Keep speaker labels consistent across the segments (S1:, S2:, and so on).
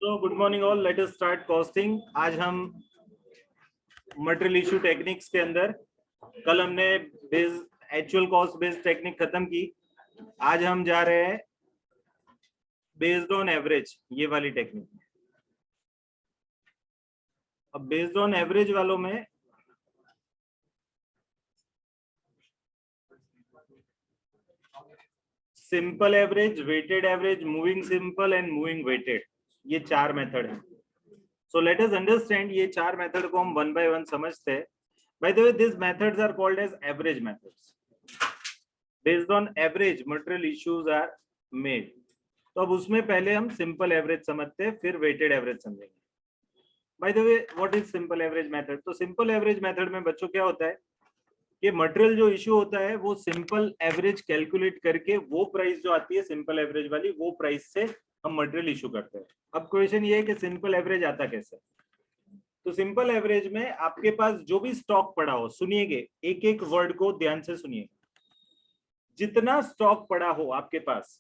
S1: तो good morning all, let us start costing. आज हम मटेरियल इशू टेक्निक्स के अंदर, कल हमने base actual cost based technique खत्म की। आज हम जा रहे हैं बेस्ड ऑन एवरेज, ये वाली टेक्निक। अब बेस्ड ऑन एवरेज वालों में simple average, weighted average, moving simple and moving weighted, ये चार मेथड है। सो लेट अस अंडरस्टैंड, ये चार मेथड को हम वन बाय वन समझते हैं। By the way, this methods are called as average methods. Based on average material issues are made. तो अब उसमें पहले हम सिंपल एवरेज समझते हैं, फिर वेटेड एवरेज समझेंगे। Bye the way, what is simple average method? तो सिंपल एवरेज मेथड में बच्चों क्या होता है कि मटेरियल जो इश्यू होता है वो सिंपल एवरेज कैलकुलेट करके वो प्राइस जो आती है सिंपल एवरेज वाली, वो प्राइस से हम मटेरियल इश्यू करते हैं। अब क्वेश्चन ये है कि सिंपल एवरेज आता कैसे? तो सिंपल एवरेज में आपके पास जो भी स्टॉक पड़ा हो, सुनिएगे, एक एक वर्ड को ध्यान से सुनिए। जितना स्टॉक पड़ा हो आपके पास,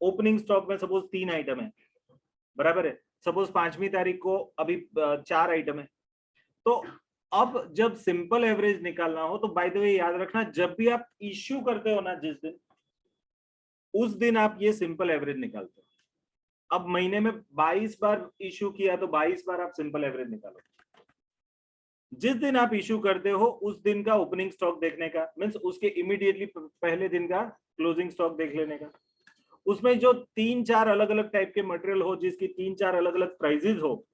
S1: ओपनिंग स्टॉक में सपोज 3 आइटम है, बराबर है। सपोज 5वीं तारीख को अभी 4 आइटम है। तो अब जब सिंपल एवरेज निकालना हो तो बाय द वे याद रखना, जब भी आप इश्यू करते हो ना जिस दिन, उस दिन आप ये सिंपल एवरेज निकालते हो। अब महीने में 22 बार इश्यू किया तो 22 बार आप सिंपल एवरेज निकालो। जिस दिन आप इश्यू करते हो उस दिन का ओपनिंग स्टॉक देखने का, मीन्स उसके इमीडिएटली पहले दिन का क्लोजिंग स्टॉक देख लेने का। उसमें जो 3-4 अलग अलग टाइप के मटेरियल हो, जिसकी 3-4 अलग अलग प्राइजेस हो,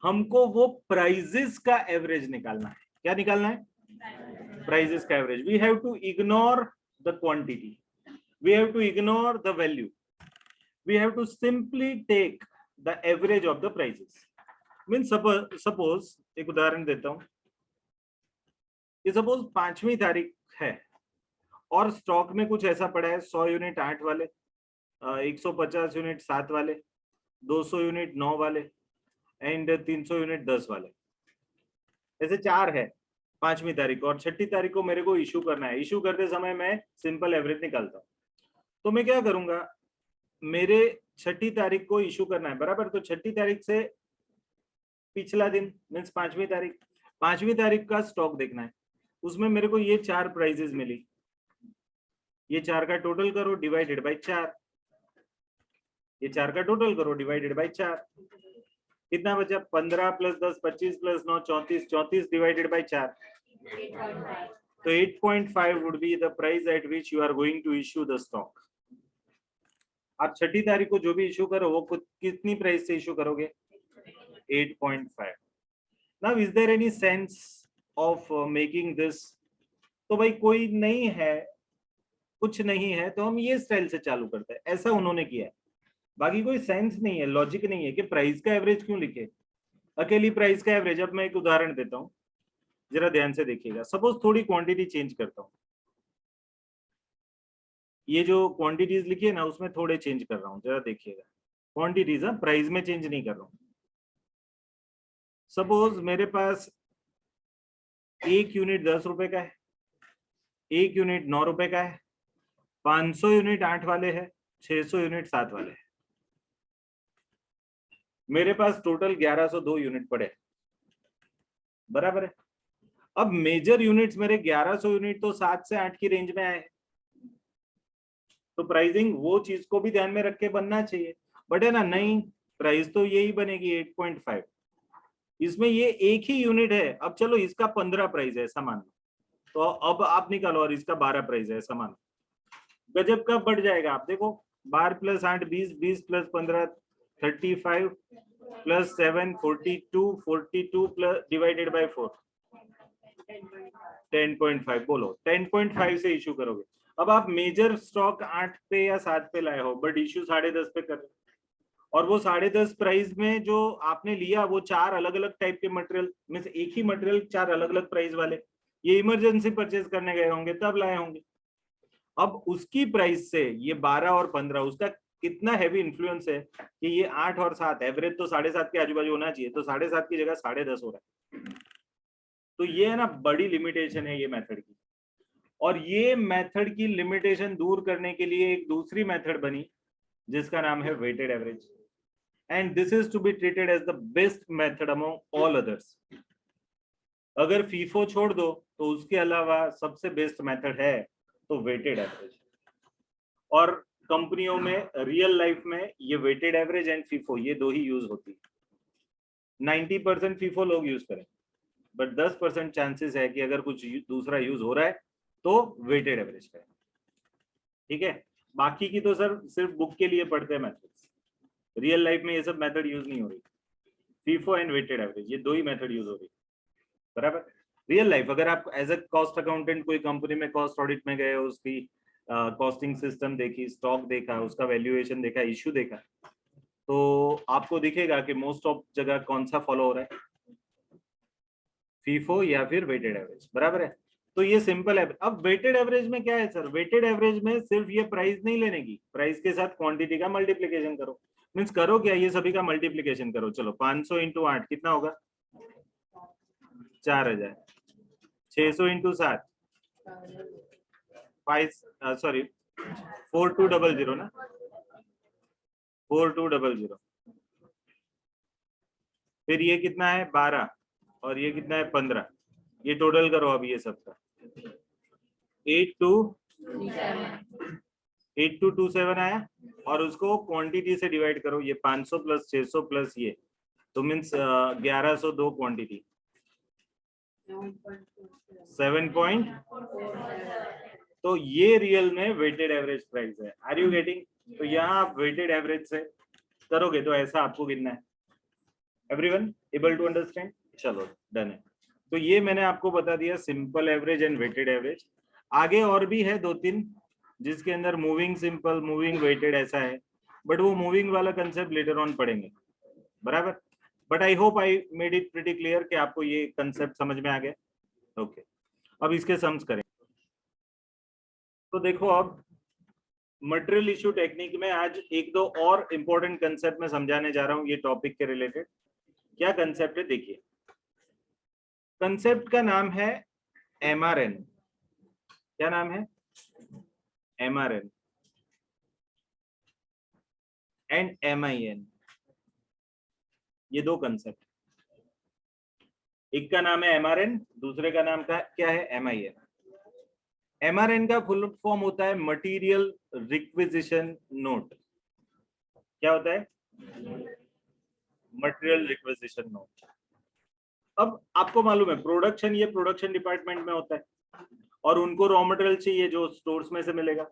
S1: हमको वो प्राइजेस का एवरेज निकालना है। क्या निकालना है? प्राइजेस का average. We have to ignore the quantity, we have to ignore the value, we have to simply take the average of the prices. Means suppose एक उदाहरण देता हूं कि सपोज 5वीं तारीख है और स्टॉक में कुछ ऐसा पड़ा है, 100 यूनिट 8 वाले, 150 यूनिट 7 वाले, 200 यूनिट 9 वाले एंड 300 यूनिट 10 वाले, ऐसे 4 है 5वीं तारीख को। और 6ठी तारीख को मेरे को इश्यू करना है। इश्यू करते समय मैं सिंपल एवरेज निकालता हूँ। तो मैं क्या करूंगा, मेरे 6ठी तारीख को इश्यू करना है, बराबर। तो 6ठी तारीख से पिछला दिन मीन्स 5वीं तारीख, 5वीं तारीख का स्टॉक देखना है। उसमें मेरे को ये 4 प्राइजेस मिली, ये 4 का टोटल करो डिवाइडेड बाई 4, ये 4 का टोटल करो डिवाइडेड बाई 4, कितना बचा? 15 + 10 25 + 9 34, 34 डिवाइडेड बाई 4, तो 8.5 would be the price at which you are going to issue the stock. आप 6ठी तारीख को जो भी इश्यू करो वो कितनी प्राइस से इश्यू करोगे? 8.5. Now is there any sense of making this? तो भाई कोई नहीं है, कुछ नहीं है, तो हम ये स्टाइल से चालू करते हैं। ऐसा उन्होंने किया है, बाकी कोई सेंस नहीं है, लॉजिक नहीं है कि प्राइस का एवरेज क्यों लिखे, अकेली प्राइस का एवरेज। अब मैं एक उदाहरण देता हूं, जरा ध्यान से देखिएगा। सपोज थोड़ी क्वांटिटी चेंज करता हूं, ये जो क्वांटिटीज लिखी है ना उसमें थोड़े चेंज कर रहा हूं, जरा देखिएगा। क्वांटिटीज, प्राइस में चेंज नहीं कर रहा हूं। सपोज मेरे पास 1 यूनिट 10 रुपए का है, 1 यूनिट 9 रुपए का है, 500 यूनिट 8 वाले है, 600 यूनिट 7 वाले है। मेरे पास टोटल 1102 यूनिट पड़े, बराबर है। अब मेजर यूनिट्स मेरे 1100 यूनिट तो 7 से 8 की रेंज में आए, तो प्राइसिंग वो चीज को भी ध्यान में रख के बनना चाहिए। बट है ना, नहीं, प्राइस तो यही बनेगी 8.5। इसमें ये एक ही यूनिट है। अब चलो इसका 15 प्राइस है ऐसा मान लो, तो अब आप निकालो, और इसका 12 प्राइस है ऐसा मान लो। गजब कब बढ़ जाएगा आप देखो। 12 + 8 20, 20 + 15 35 + 7 42, 42 प्लस डिवाइडेड बाय 4 10.5। बोलो 10.5 से इशू करोगे। अब आप मेजर स्टॉक 8 पे या 7 पे लाए हो, बट इश्यू 10.5 पे कर, और वो 10.5 प्राइस में जो आपने लिया वो 4 अलग अलग टाइप के मटेरियल में से एक ही मटेरियल 4 अलग अलग प्राइस वाले, ये इमरजेंसी परचेज करने गए होंगे तब लाए होंगे। अब उसकी प्राइस से ये 12 और 15, उसका कितना हैवी इन्फ्लुएंस है कि ये 8 और 7 एवरेज तो 7.5 के आजू बाजू होना चाहिए, तो 7.5 की जगह 10.5 हो रहा है। तो ये है ना बड़ी लिमिटेशन है ये मेथड की। और ये मेथड की लिमिटेशन दूर करने के लिए एक दूसरी मेथड बनी जिसका नाम है weighted average. and this is to be treated as the best method among all others. अगर FIFO छोड़ दो तो उसके अलावा सबसे बेस्ट मेथड है तो वेटेड एवरेज. और कंपनियों में रियल लाइफ में ये वेटेड एवरेज एंड FIFO ये दो ही यूज होती है. 90% FIFO लोग यूज करें, बट 10% चांसेस है कि अगर कुछ दूसरा यूज हो रहा है तो वेटेड एवरेज करें. ठीक है, बाकी की तो सर सिर्फ बुक के लिए पढ़ते हैं मेथड्स. रियल लाइफ में ये सब मेथड यूज नहीं हो रही. FIFO एंड वेटेड एवरेज ये दो ही मेथड यूज हो रही. बराबर. रियल लाइफ अगर आप एज ए कॉस्ट अकाउंटेंट कोई कंपनी में कॉस्ट ऑडिट में गए, उसकी कॉस्टिंग सिस्टम देखी, स्टॉक देखा, उसका वैल्यूएशन देखा, इश्यू देखा, तो आपको दिखेगा कि मोस्ट ऑफ जगह कौन सा फॉलो हो रहा है, FIFO या फिर वेटेड एवरेज. बराबर है. तो ये सिंपल है. अब वेटेड एवरेज में क्या है सर, वेटेड एवरेज में सिर्फ ये प्राइस नहीं लेने की, प्राइस के साथ क्वांटिटी का मल्टीप्लीकेशन करो. मींस करो क्या, ये सभी का मल्टीप्लीकेशन करो. चलो 500 इंटू 8 कितना होगा, 4000. 600 इंटू 7 4200 ना, 4200. फिर ये कितना है 12 और ये कितना है 15. ये टोटल करो अब ये सबका 8227 आया, और उसको क्वांटिटी से डिवाइड करो. ये 500 प्लस 600 प्लस ये, तो मीन्स 1102 क्वांटिटी 7 पॉइंट. तो ये रियल में वेटेड एवरेज प्राइस है. Are you getting? तो यहाँ आप वेटेड एवरेज से करोगे तो ऐसा आपको गिनना है. Everyone able to understand? चलो डन है. तो ये मैंने आपको बता दिया simple average and weighted average. आगे और भी है 2-3 जिसके अंदर मूविंग सिंपल, मूविंग वेटेड ऐसा है, बट वो मूविंग वाला कंसेप्ट लेटर ऑन पढ़ेंगे. बराबर. But I hope I made it pretty clear कि आपको ये कंसेप्ट समझ में आ गया. ओके, अब इसके सम्स करें. तो देखो अब मटेरियल इश्यू टेक्निक में आज 1-2 और इंपॉर्टेंट कंसेप्ट में समझाने जा रहा हूं ये टॉपिक के रिलेटेड. क्या कंसेप्ट है देखिए. कंसेप्ट का नाम है MRN. क्या नाम है? MRN and MIN. ये दो कंसेप्ट, एक का नाम है MRN, दूसरे का नाम क्या है MIN. MRN का फुल फॉर्म होता है मटेरियल रिक्विजिशन नोट. क्या होता है? Material requisition note. अब आपको मालूम है प्रोडक्शन, ये प्रोडक्शन डिपार्टमेंट में होता है और उनको रॉ मटेरियल चाहिए जो स्टोर्स में से मिलेगा.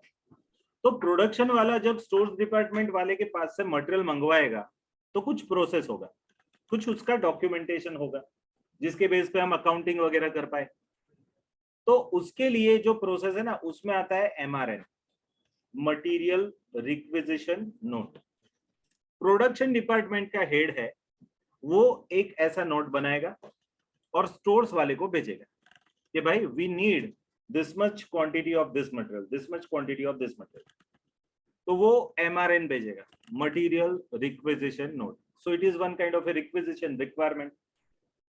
S1: तो प्रोडक्शन वाला जब स्टोर्स डिपार्टमेंट वाले के पास से मटेरियल मंगवाएगा तो कुछ प्रोसेस होगा, कुछ उसका डॉक्यूमेंटेशन होगा जिसके बेस पे हम अकाउंटिंग वगैरह कर पाए. तो उसके लिए जो प्रोसेस है ना उसमें आता है MRN, material requisition note. Production department का हेड है, वो एक ऐसा नोट बनाएगा और स्टोर्स वाले को भेजेगा कि भाई we need this much quantity of this material, this much quantity of this material. तो वो MRN भेजेगा, material requisition note. So it is one kind of a requisition, requirement.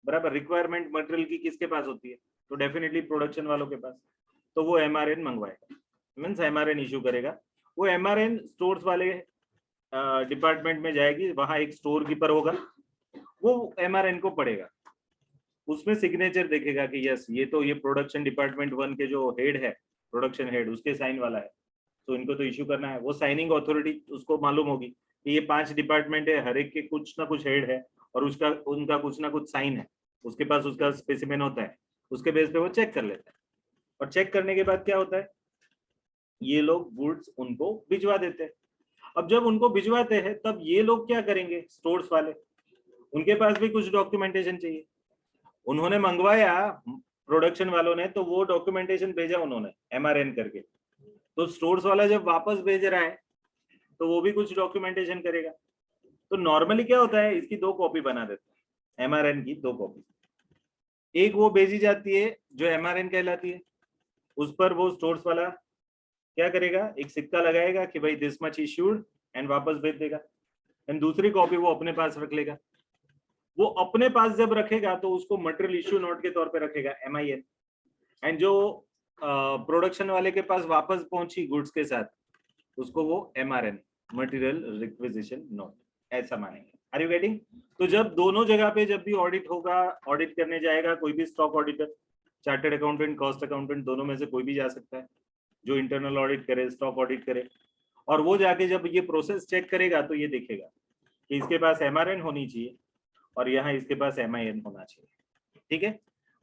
S1: बराबर. रिक्वायरमेंट मटेरियल की किसके पास होती है? तो डेफिनेटली प्रोडक्शन वालों के पास. तो वो MRN मंगवाएगा, मीन्स MRN इशू करेगा. वो MRN स्टोर्स वाले डिपार्टमेंट में जाएगी, वहां एक स्टोर कीपर होगा, वो MRN को पढ़ेगा, उसमें सिग्नेचर देखेगा कि यस ये तो ये प्रोडक्शन डिपार्टमेंट 1 के जो हेड है, प्रोडक्शन हेड, उसके साइन वाला है, तो इनको तो इशू करना है. वो साइनिंग अथॉरिटी उसको मालूम होगी कि ये 5 डिपार्टमेंट है, हर एक के कुछ ना कुछ हेड है और उसका उनका कुछ ना कुछ साइन है, उसके पास उसका स्पेसिमेन होता है. उसके बेस पे वो चेक कर लेता है और चेक करने के बाद क्या होता है, ये लोग गुड्स उनको भिजवा देते हैं. अब जब उनको भिजवाते हैं तब ये लोग क्या करेंगे, स्टोर्स वाले, उनके पास भी कुछ डॉक्यूमेंटेशन चाहिए. उन्होंने मंगवाया प्रोडक्शन वालों ने, तो वो डॉक्यूमेंटेशन भेजा उन्होंने MRN करके. तो स्टोर्स वाला जब वापस भेज रहा है तो वो भी कुछ डॉक्यूमेंटेशन करेगा. तो नॉर्मली क्या होता है, इसकी 2 कॉपी बना देते हैं, MRN की 2 कॉपी. एक वो भेजी जाती है जो MRN कहलाती है, उस पर वो स्टोर्स वाला क्या करेगा, एक सिक्का लगाएगा कि भाई दिस मच इश्यूड एंड वापस भेज देगा. एंड दूसरी कॉपी वो अपने पास रख लेगा. वो अपने पास जब रखेगा तो उसको मटेरियल इश्यू नोट के तौर पे रखेगा MIN. एंड जो प्रोडक्शन वाले के पास वापस पहुंची गुड्स के साथ, उसको वो MRN, मटेरियल रिक्विजिशन नोट. ऐसा मानेंगे। Are you getting? तो जब दोनों जगह पे जब भी ऑडिट होगा, ऑडिट करने जाएगा कोई भी stock auditor, chartered accountant, cost accountant, दोनों में से कोई भी जा सकता है जो इंटरनल ऑडिट करे, स्टॉक ऑडिट करे, और वो जाके जब ये प्रोसेस चेक करेगा तो ये देखेगा कि इसके पास MRN होनी चाहिए और यहाँ इसके पास MIN होना चाहिए। ठीक है,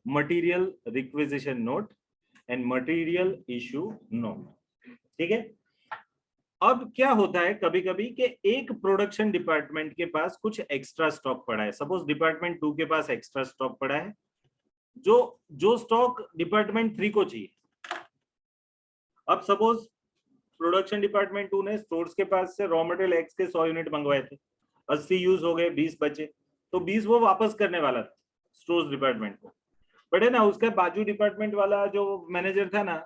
S1: material requisition note and material issue note. ठीक है, अब क्या होता है कभी कभी कि एक प्रोडक्शन डिपार्टमेंट के पास कुछ एक्स्ट्रा स्टॉक पड़ा है। सपोज डिपार्टमेंट 2 के पास एक्स्ट्रा स्टॉक पड़ा है, जो जो स्टॉक डिपार्टमेंट 3 को चाहिए। अब सपोज प्रोडक्शन डिपार्टमेंट 2 ने स्टोर्स के पास से रॉ मटेरियल एक्स के 100 यूनिट मंगवाए थे, 80 यूज हो गए, 20 बचे, तो 20 वो वापस करने वाला था स्टोर्स डिपार्टमेंट को। बट है ना, उसका बाजू डिपार्टमेंट वाला जो मैनेजर था ना,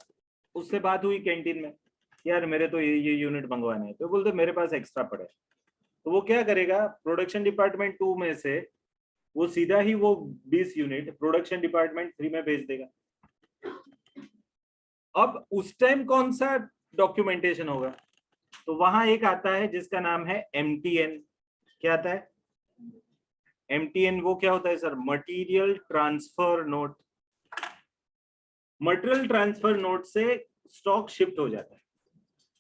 S1: उससे बात हुई कैंटीन में, यार मेरे तो ये यूनिट मंगवाने हैं, तो बोलते मेरे पास एक्स्ट्रा पड़े। तो वो क्या करेगा, प्रोडक्शन डिपार्टमेंट 2 में से वो सीधा ही वो 20 यूनिट प्रोडक्शन डिपार्टमेंट 3 में भेज देगा। अब उस टाइम कौन सा डॉक्यूमेंटेशन होगा? तो वहां एक आता है जिसका नाम है MTN। क्या आता है MTN? वो क्या होता है sir? Material transfer note. Material transfer note से स्टॉक शिफ्ट हो जाता है।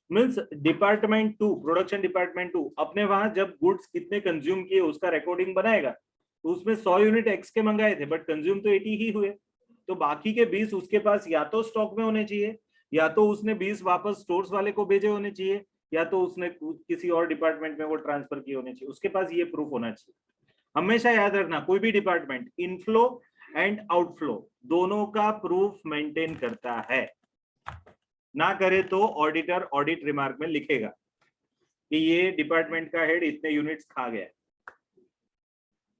S1: मीन्स डिपार्टमेंट 2, प्रोडक्शन डिपार्टमेंट 2 अपने वहां जब गुड्स कितने कंज्यूम किए उसका रिकॉर्डिंग बनाएगा, तो उसमें 100 यूनिट एक्स के मंगाए थे बट कंज्यूम तो 80 ही हुए, तो बाकी के 20 उसके पास या तो स्टॉक में होने चाहिए, या तो उसने 20 वापस स्टोर्स वाले को भेजे होने चाहिए, या तो उसने किसी और डिपार्टमेंट में वो ट्रांसफर किए होने चाहिए। उसके पास ये प्रूफ होना चाहिए। हमेशा याद रखना, कोई भी डिपार्टमेंट इनफ्लो एंड आउटफ्लो दोनों का प्रूफ मेंटेन करता है। ना करे तो ऑडिटर ऑडिट रिमार्क में लिखेगा कि ये डिपार्टमेंट का हेड इतने यूनिट्स खा गया।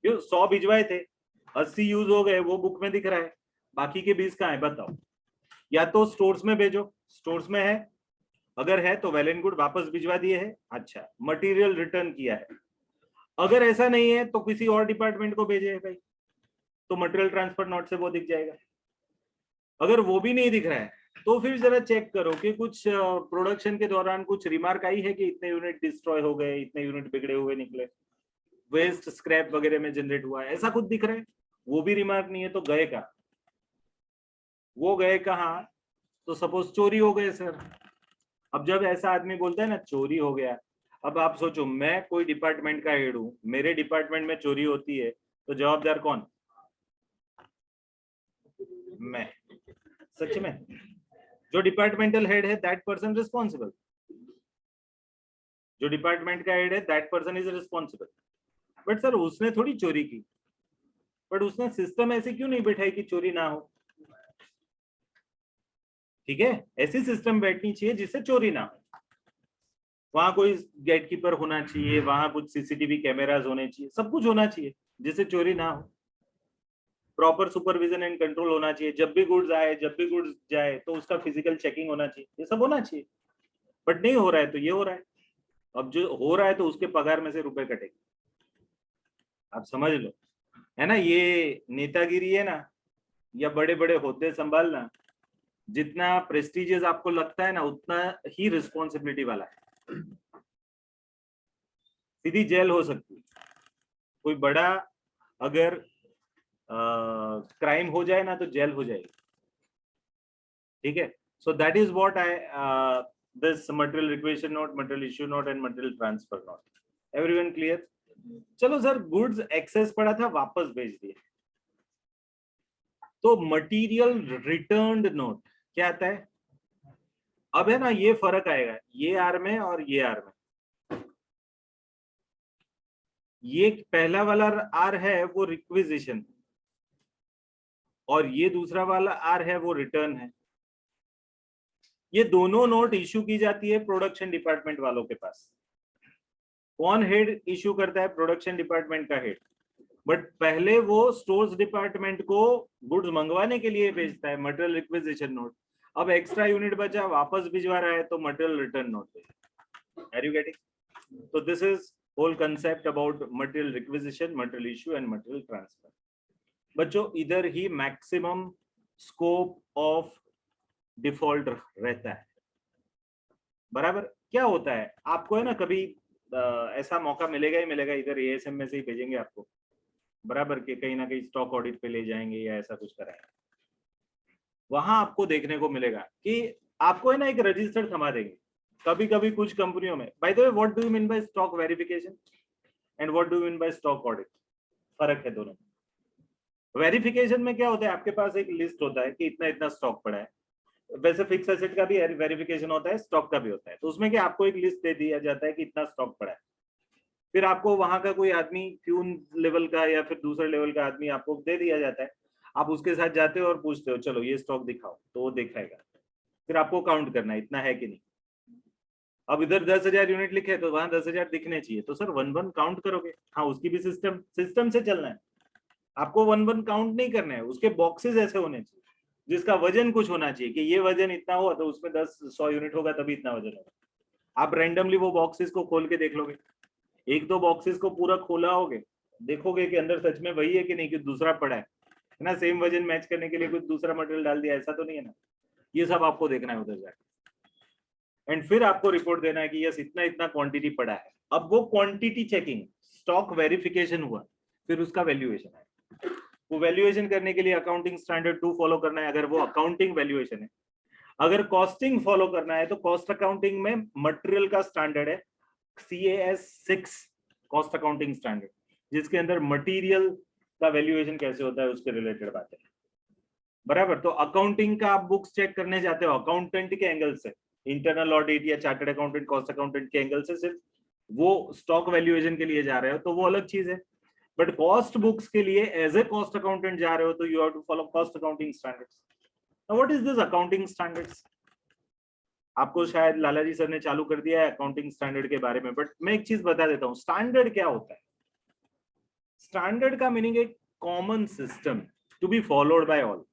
S1: 100 भिजवाए थे, 80 यूज हो गए, वो बुक में दिख रहा है, बाकी के 20 कहाँ है बताओ? या तो स्टोर्स में भेजो, स्टोर्स में है, अगर है तो वेल एंड गुड, वापस भिजवा दिए है, अच्छा मटेरियल रिटर्न किया है। अगर ऐसा नहीं है तो किसी और डिपार्टमेंट को भेजे है भाई, तो मटेरियल ट्रांसफर नोट से वो दिख जाएगा। अगर वो भी नहीं दिख रहा है तो फिर जरा चेक करो कि कुछ प्रोडक्शन के दौरान कुछ रिमार्क आई है कि इतने यूनिट डिस्ट्रॉय हो गए, इतने यूनिट बिगड़े हुए निकले, वेस्ट स्क्रैप वगैरह में जनरेट हुआ है, ऐसा कुछ दिख रहा है? वो भी रिमार्क नहीं है तो गए कहाँ? वो गए कहाँ? तो सपोज चोरी हो गए सर। अब जब ऐसा आदमी बोलता है ना चोरी हो गया, अब आप सोचो मैं कोई डिपार्टमेंट का हेड हूं, मेरे डिपार्टमेंट में चोरी होती है, तो जवाबदार कौन? मैं। सच में जो डिपार्टमेंटल हेड है दैट पर्सन रिस्पॉन्सिबल, जो डिपार्टमेंट का हेड है that person is responsible. But sir उसने थोड़ी चोरी की, बट उसने सिस्टम ऐसे क्यों नहीं बैठाई कि चोरी ना हो? ठीक है, ऐसी सिस्टम बैठनी चाहिए जिससे चोरी ना हो। वहां कोई गेटकीपर होना चाहिए, वहां कुछ CCTV कैमरास होने चाहिए, सब कुछ होना चाहिए जिससे चोरी ना हो। प्रॉपर सुपरविजन एंड कंट्रोल होना चाहिए, जब भी गुड्स आए, जब भी गुड्स जाए तो उसका फिजिकल चेकिंग होना चाहिए, ये सब होना चाहिए। बट नहीं हो रहा है तो ये हो रहा है। अब जो हो रहा है तो उसके पगार में से रुपए कटेंगे, आप समझ लो, है ना? ये नेतागिरी है ना, या बड़े बड़े होद्दे संभालना, जितना प्रेस्टिजियस आपको लगता है ना उतना ही रिस्पॉन्सिबिलिटी वाला है। सीधी जेल हो सकती है। कोई बड़ा अगर क्राइम हो जाए ना तो जेल हो जाएगी। ठीक है, so that is what I this material requisition note, material issue note and material transfer note. Everyone clear? चलो सर, गुड्स एक्सेस पड़ा था, वापस भेज दिए, तो मटेरियल रिटर्न्ड नोट क्या आता है? अब है ना ये फर्क आएगा, ये आर में और ये आर में। ये पहला वाला आर है वो रिक्विजिशन, और ये दूसरा वाला आर है वो रिटर्न है। ये दोनों नोट इश्यू की जाती है प्रोडक्शन डिपार्टमेंट वालों के पास। कौन हेड इश्यू करता है? प्रोडक्शन डिपार्टमेंट का हेड। बट पहले वो स्टोर्स डिपार्टमेंट को गुड्स मंगवाने के लिए भेजता है, मटेरियल रिक्विजिशन नोट। अब एक्स्ट्रा यूनिट बचा, वापस भिजवा रहा है, तो material return note. Are you getting? तो this is whole concept about material requisition, material issue and material transfer. बच्चों इधर ही मैक्सिमम स्कोप ऑफ डिफॉल्ट रहता है। बराबर क्या होता है आपको है ना, कभी ऐसा मौका मिलेगा ही मिलेगा, इधर एएसएम में से ही भेजेंगे आपको बराबर के, कहीं ना कहीं स्टॉक ऑडिट पे ले जाएंगे या ऐसा कुछ कराएंगे, वहां आपको देखने को मिलेगा कि आपको है ना एक रजिस्टर थमा देंगे। कभी कभी कुछ कंपनियों में, bye the way what do you mean by stock verification and what do you mean by stock audit, फर्क है दोनों में। वेरिफिकेशन में क्या होता है, आपके पास एक लिस्ट होता है कि इतना इतना स्टॉक पड़ा है, वैसे फिक्स एसेट का भी वेरिफिकेशन होता है, स्टॉक का भी होता है, तो उसमें क्या आपको एक लिस्ट दे दिया जाता है कि इतना स्टॉक पड़ा है, फिर आपको वहां का कोई आदमी क्यून लेवल का या फिर दूसरे लेवल का आदमी आपको दे दिया जाता है, आप उसके साथ जाते हो और पूछते हो चलो ये स्टॉक दिखाओ, तो वो दिखाएगा, फिर आपको काउंट करना है इतना है कि नहीं। अब इधर 10,000 यूनिट लिखे तो वहां 10,000 दिखने चाहिए, तो सर वन वन काउंट करोगे, हाँ उसकी भी सिस्टम से चलना है, आपको वन वन काउंट नहीं करना है, उसके बॉक्सेस ऐसे होने चाहिए जिसका वजन कुछ होना चाहिए कि ये वजन इतना हुआ तो उसमें 10-100 यूनिट होगा तभी इतना वजन होगा। आप रैंडमली वो बॉक्सेस को खोल के देख लोगे, एक दो बॉक्सेस को पूरा खोला होगे, देखोगे कि अंदर सच में वही है कि नहीं, कि दूसरा पड़ा है ना, सेम वजन मैच करने के लिए कुछ दूसरा मटेरियल डाल दिया, ऐसा तो नहीं है ना। ये सब आपको देखना है उधर जाके, एंड फिर आपको रिपोर्ट देना है कि यस इतना इतना क्वांटिटी पड़ा है। अब वो क्वांटिटी चेकिंग, स्टॉक वेरिफिकेशन हुआ, फिर उसका वैल्यूएशन है, वो वैल्यूएशन करने के लिए अकाउंटिंग स्टैंडर्ड 2 फॉलो करना है, अगर वो अकाउंटिंग वैल्यूएशन है। अगर कॉस्टिंग फॉलो करना है तो कॉस्ट अकाउंटिंग में मटेरियल का स्टैंडर्ड है CAS 6 कॉस्ट अकाउंटिंग स्टैंडर्ड, जिसके अंदर मटेरियल का वैल्यूएशन कैसे होता है उसके रिलेटेड बातें बराबर। तो अकाउंटिंग का आप बुक्स चेक करने जाते हो अकाउंटेंट के एंगल से, इंटरनल ऑडिट या चार्टर्ड अकाउंटेंट कॉस्ट अकाउंटेंट के एंगल से सिर्फ वो स्टॉक वैल्यूएशन के लिए जा रहे हो तो वो अलग चीज है, बट कॉस्ट बुक्स के लिए एज ए कॉस्ट अकाउंटेंट जा रहे हो तो you have to follow cost accounting standards. Now what is this accounting standards, आपको शायद लाला जी सर ने चालू कर दिया है अकाउंटिंग स्टैंडर्ड के बारे में, बट मैं एक चीज बता देता हूँ स्टैंडर्ड क्या होता है। स्टैंडर्ड का मीनिंग एक common system to be followed by all.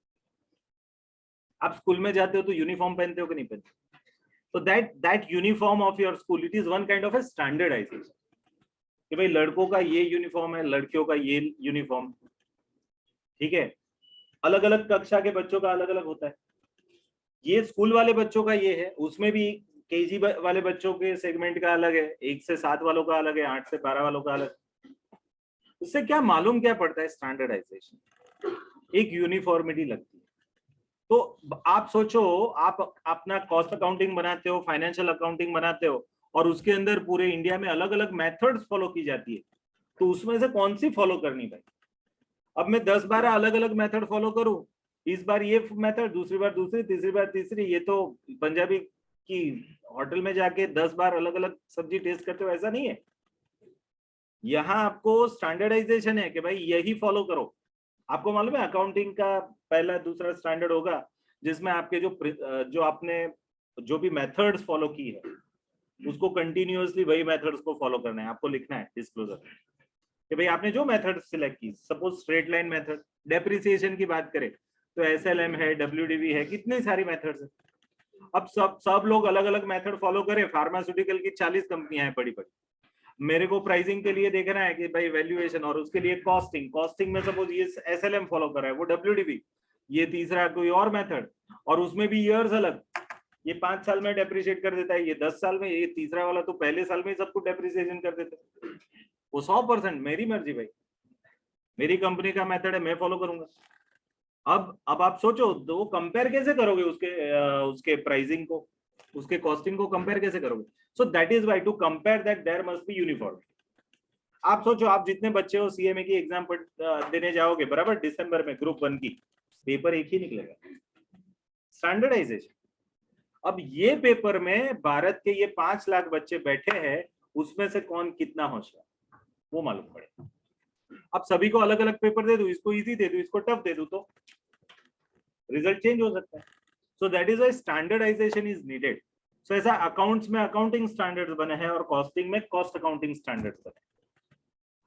S1: आप स्कूल में जाते हो तो यूनिफॉर्म पहनते हो कि नहीं पहनते, तो that uniform of your school it is one kind of a standardisation, कि भाई लड़कों का ये यूनिफॉर्म है, लड़कियों का ये यूनिफॉर्म, ठीक है, अलग अलग कक्षा के बच्चों का अलग अलग होता है। ये स्कूल वाले बच्चों का ये है, उसमें भी केजी वाले बच्चों के सेगमेंट का अलग है, 1 से 7 वालों का अलग है, 8 से 12 वालों का अलग। उससे क्या मालूम क्या पड़ता है, स्टैंडर्डाइजेशन, एक यूनिफॉर्मिटी लगती है। तो आप सोचो, आप अपना कॉस्ट अकाउंटिंग बनाते हो, फाइनेंशियल अकाउंटिंग बनाते हो, और उसके अंदर पूरे इंडिया में अलग अलग मेथड्स फॉलो की जाती है, तो उसमें से कौन सी फॉलो करनी भाई। अब मैं 10-12 अलग अलग मेथड फॉलो करूं, इस बार ये मेथड, दूसरी बार दूसरी, तीसरी बार तीसरी, ये तो पंजाबी की होटल में जाके 10 बार अलग अलग सब्जी टेस्ट करते हो, ऐसा नहीं है। यहाँ आपको स्टैंडर्डाइजेशन है कि भाई यही फॉलो करो। आपको मालूम है अकाउंटिंग का पहला दूसरा स्टैंडर्ड होगा जिसमें आपके जो आपने जो भी मेथड्स फॉलो की है उसको कंटिन्यूअसली वही मेथड्स को फॉलो करना है, आपको लिखना है डिस्क्लोजर कि भाई आपने जो मेथड सिलेक्ट की, suppose straight line method, depreciation की बात करें तो SLM है, WDV है, कितनी सारी मेथड्स है। अब सब लोग अलग अलग मेथड फॉलो करें, फार्मास्यूटिकल की 40 कंपनियां हैं बड़ी बड़ी, मेरे को प्राइसिंग के लिए देखना है कि भाई वैल्यूएशन, और उसके लिए कॉस्टिंग में सपोज ये SLM फॉलो कर रहा है, वो WDV, ये तीसरा कोई और मेथड, और उसमें भी ईयर्स अलग, ये 5 साल में डेप्रिशिएट कर देता है, ये 10 साल में, ये तीसरा वाला तो पहले साल में ही सब कुछ डेप्रिसिएशन कर देता है। वो 100% मेरी मर्जी भाई, मेरी कंपनी का मेथड है, मैं फॉलो करूंगा। अब आप सोचो तो वो कंपेयर कैसे करोगे उसके प्राइसिंग को, उसके कॉस्टिंग को कंपेयर कैसे करोगे। So that is why to compare that there must be uniform. आप सोचो, आप जितने बच्चे हो CMA की एग्जाम देने जाओगे बराबर, दिसंबर में ग्रुप 1 की, पेपर एक ही निकलेगा, स्टैंडर्डाइजेशन। अब ये पेपर में भारत के ये 5 लाख बच्चे बैठे हैं, उसमें से कौन कितना होशियार वो मालूम पड़े। अब सभी को अलग अलग पेपर दे दूं, इसको इजी दे दूं, इसको टफ दे दूं, तो रिजल्ट चेंज हो सकता है। So that is why standardisation is needed. So ऐसा अकाउंट्स में अकाउंटिंग स्टैंडर्ड्स बने हैं और कॉस्टिंग में कॉस्ट अकाउंटिंग स्टैंडर्ड्स बने।